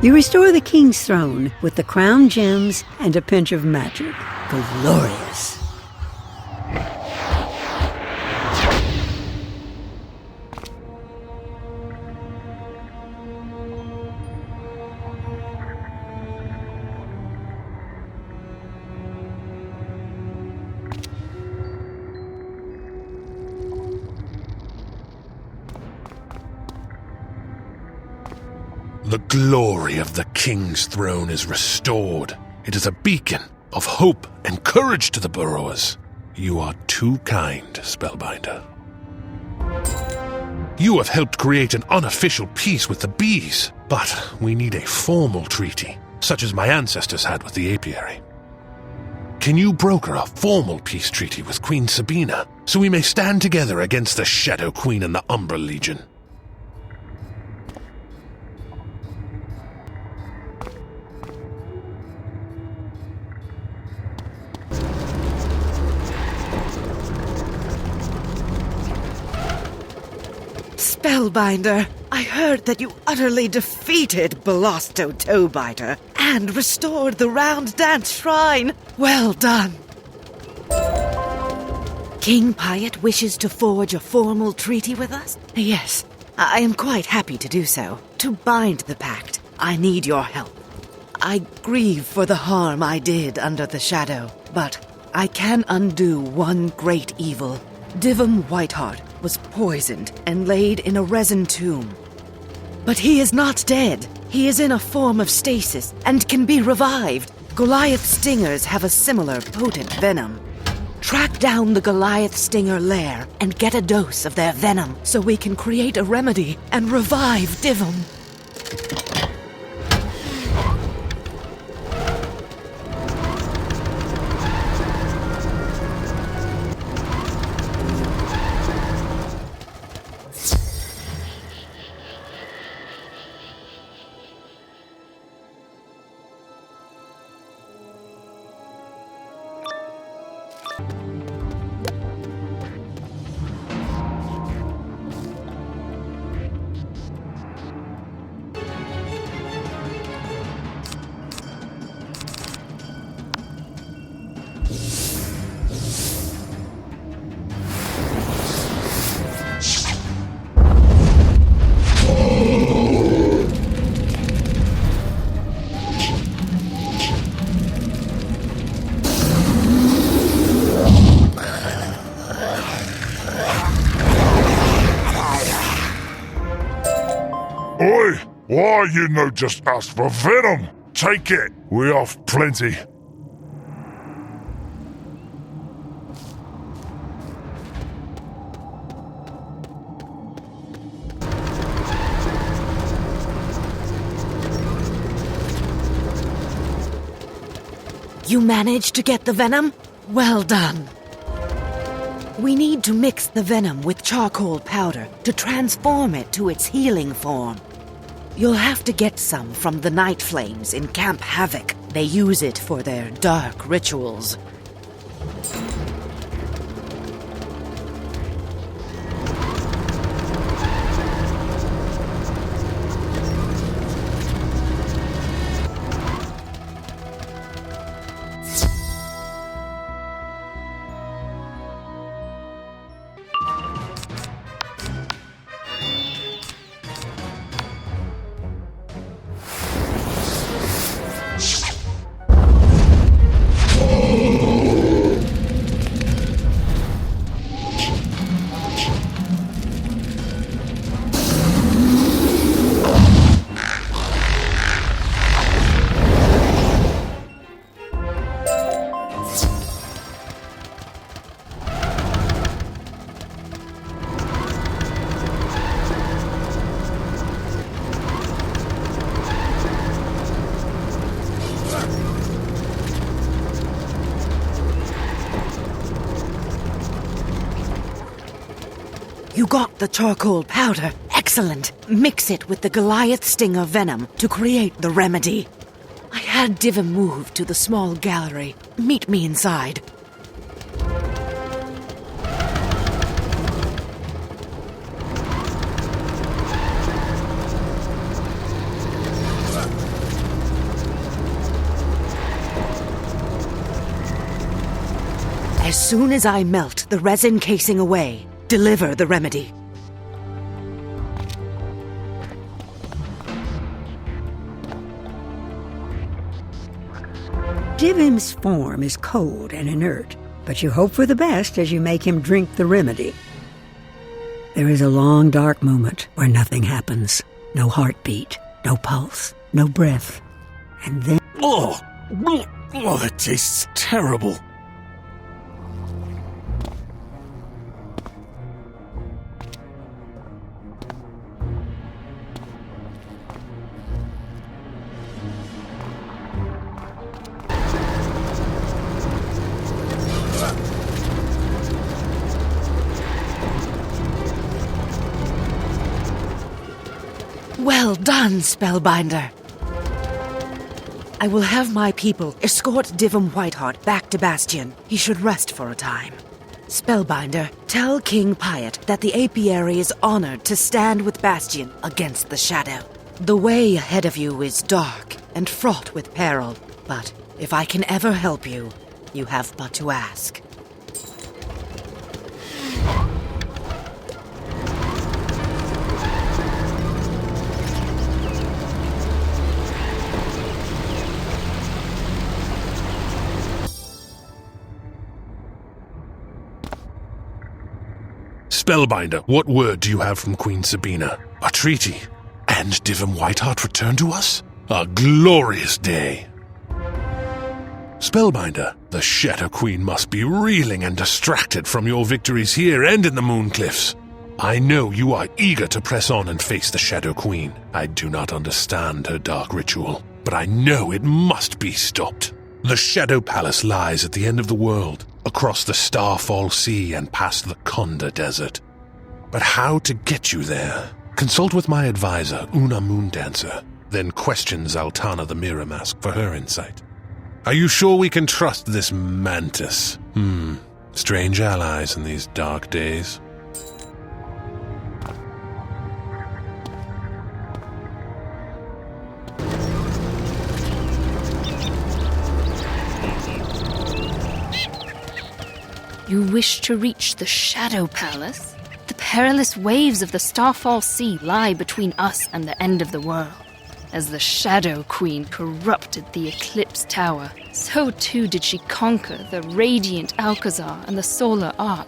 You restore the king's throne with the crown gems and a pinch of magic. Glorious. The glory of the king's throne is restored. It is a beacon of hope and courage to the burrowers. You are too kind, Spellbinder. You have helped create an unofficial peace with the bees, but we need a formal treaty, such as my ancestors had with the apiary. Can you broker a formal peace treaty with Queen Sabina, so we may stand together against the Shadow Queen and the Umbra Legion? Spellbinder, I heard that you utterly defeated Belosto Toebiter and restored the Round Dance Shrine. Well done. King Pyat wishes to forge a formal treaty with us? Yes, I am quite happy to do so. To bind the pact, I need your help. I grieve for the harm I did under the shadow, but I can undo one great evil. Divum Whiteheart was poisoned and laid in a resin tomb. But he is not dead. He is in a form of stasis and can be revived. Goliath stingers have a similar potent venom. Track down the Goliath stinger lair and get a dose of their venom so we can create a remedy and revive Divum. Oi! Why you no just ask for venom? Take it. We have plenty. You managed to get the venom? Well done. We need to mix the venom with charcoal powder to transform it to its healing form. You'll have to get some from the Night Flames in Camp Havoc. They use it for their dark rituals. You got the charcoal powder. Excellent. Mix it with the Goliath stinger venom to create the remedy. I had Divum move to the small gallery. Meet me inside. As soon as I melt the resin casing away, deliver the remedy. Divim's form is cold and inert, but you hope for the best as you make him drink the remedy. There is a long, dark moment where nothing happens. No heartbeat, no pulse, no breath. And then... Oh, that tastes terrible. Well done, Spellbinder. I will have my people escort Divum Whiteheart back to Bastion. He should rest for a time. Spellbinder, tell King Piot that the apiary is honored to stand with Bastion against the Shadow. The way ahead of you is dark and fraught with peril, but if I can ever help you, you have but to ask. Spellbinder, what word do you have from Queen Sabina? A treaty? And Divum Whiteheart returned to us? A glorious day! Spellbinder, the Shadow Queen must be reeling and distracted from your victories here and in the Mooncliffs. I know you are eager to press on and face the Shadow Queen. I do not understand her dark ritual, but I know it must be stopped. The Shadow Palace lies at the end of the world, across the Starfall Sea and past the Konda Desert. But how to get you there? Consult with my advisor, Una Moondancer, then question Zaltana the Mirror Mask for her insight. Are you sure we can trust this mantis? Strange allies in these dark days. You wish to reach the Shadow Palace? The perilous waves of the Starfall Sea lie between us and the end of the world. As the Shadow Queen corrupted the Eclipse Tower, so too did she conquer the Radiant Alcazar and the Solar Ark.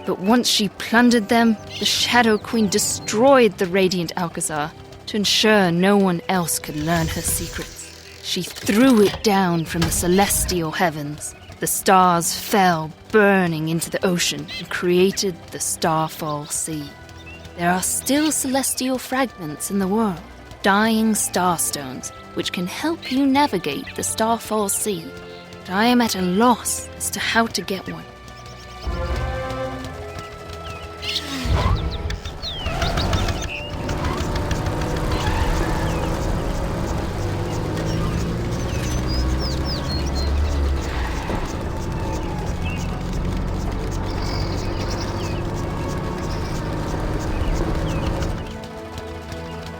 But once she plundered them, the Shadow Queen destroyed the Radiant Alcazar to ensure no one else could learn her secrets. She threw it down from the celestial heavens. The stars fell burning into the ocean and created the Starfall Sea. There are still celestial fragments in the world, dying starstones, which can help you navigate the Starfall Sea. But I am at a loss as to how to get one.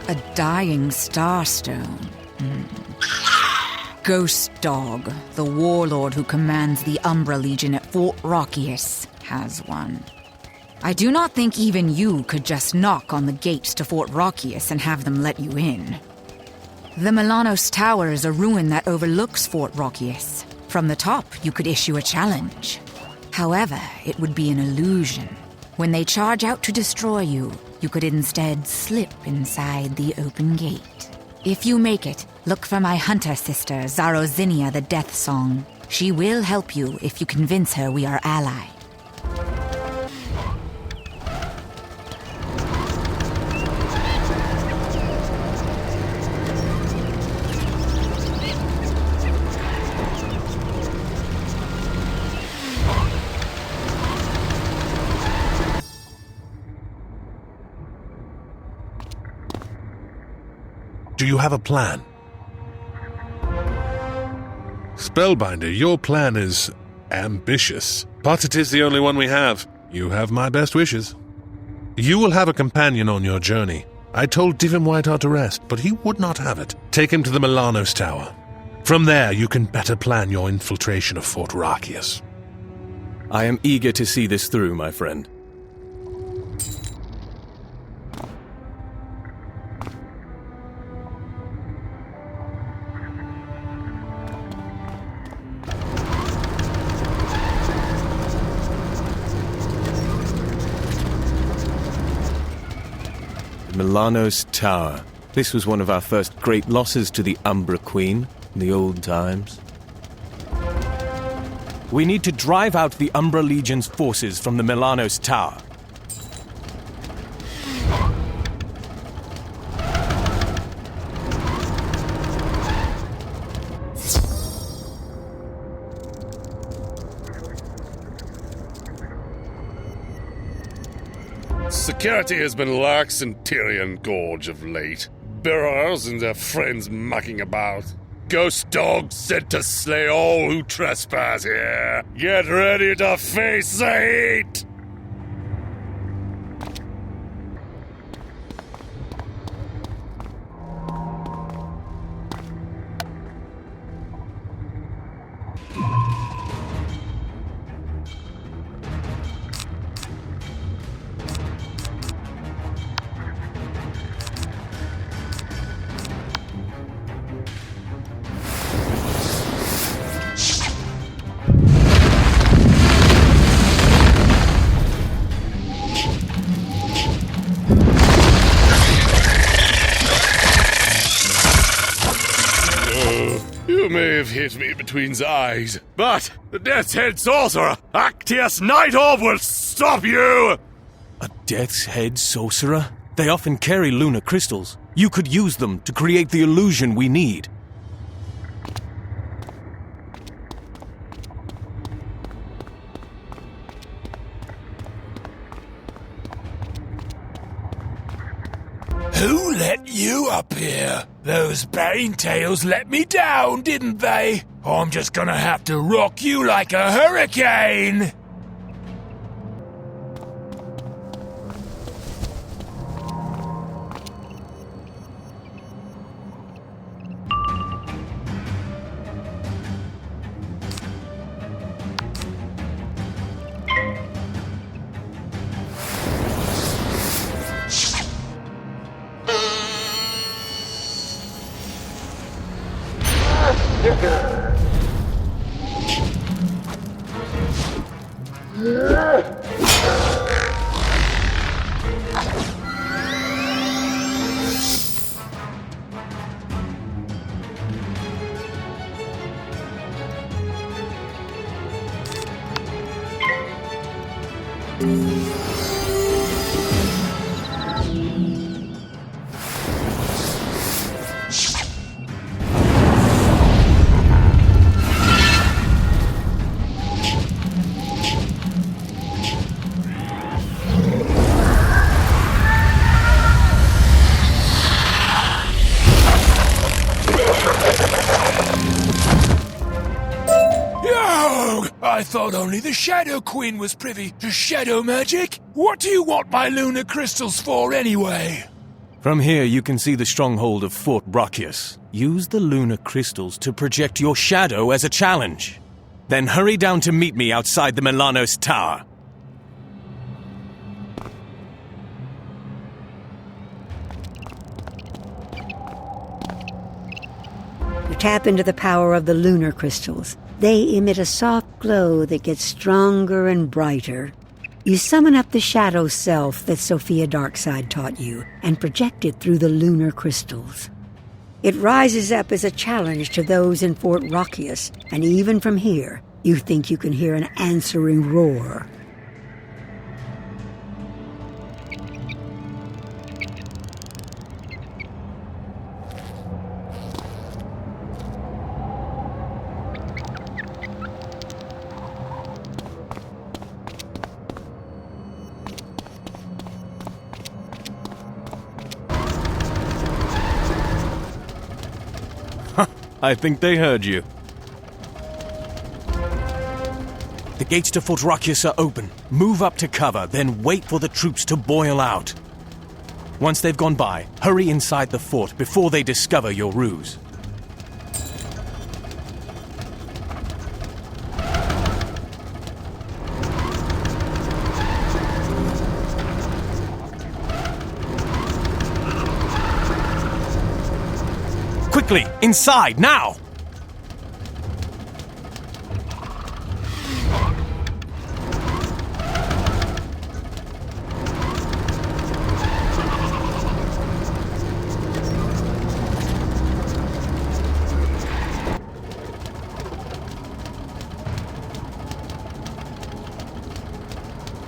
A dying starstone. Ghost Dog, the warlord who commands the Umbra Legion at Fort Rockius, has one. I do not think even you could just knock on the gates to Fort Rockius and have them let you in. The Milanos Tower is a ruin that overlooks Fort Rockius. From the top, you could issue a challenge. However, it would be an illusion. When they charge out to destroy you, you could instead slip inside the open gate. If you make it, look for my hunter sister, Zarozinia the Death Song. She will help you if you convince her we are allied. Do you have a plan? Spellbinder, your plan is ambitious, but it is the only one we have. You have my best wishes. You will have a companion on your journey. I told Divum Whiteheart to rest, but he would not have it. Take him to the Milanos Tower. From there, you can better plan your infiltration of Fort Rockius. I am eager to see this through, my friend. Milanos Tower. This was one of our first great losses to the Umbra Queen in the old times. We need to drive out the Umbra Legion's forces from the Milanos Tower. Security has been lax in Tyrian Gorge of late. burrowers and their friends mucking about. Ghost dogs sent to slay all who trespass here. Get ready to face the heat! You may have hit me between the eyes, but the Death's Head Sorcerer, Actius Night Orb, will stop you! A Death's Head Sorcerer? They often carry lunar crystals. You could use them to create the illusion we need. Who let you up here? Those Banetails let me down, didn't they? I'm just gonna have to rock you like a hurricane! I thought only the Shadow Queen was privy to shadow magic. What do you want my lunar crystals for, anyway? From here, you can see the stronghold of Fort Brachus. Use the lunar crystals to project your shadow as a challenge. Then hurry down to meet me outside the Milanos Tower. You tap into the power of the lunar crystals. They emit a soft glow that gets stronger and brighter. You summon up the shadow self that Sophia Darkside taught you and project it through the lunar crystals. It rises up as a challenge to those in Fort Brachus, and even from here, you think you can hear an answering roar. I think they heard you. The gates to Fort Brachus are open. Move up to cover, then wait for the troops to boil out. Once they've gone by, hurry inside the fort before they discover your ruse. Quickly, inside, now!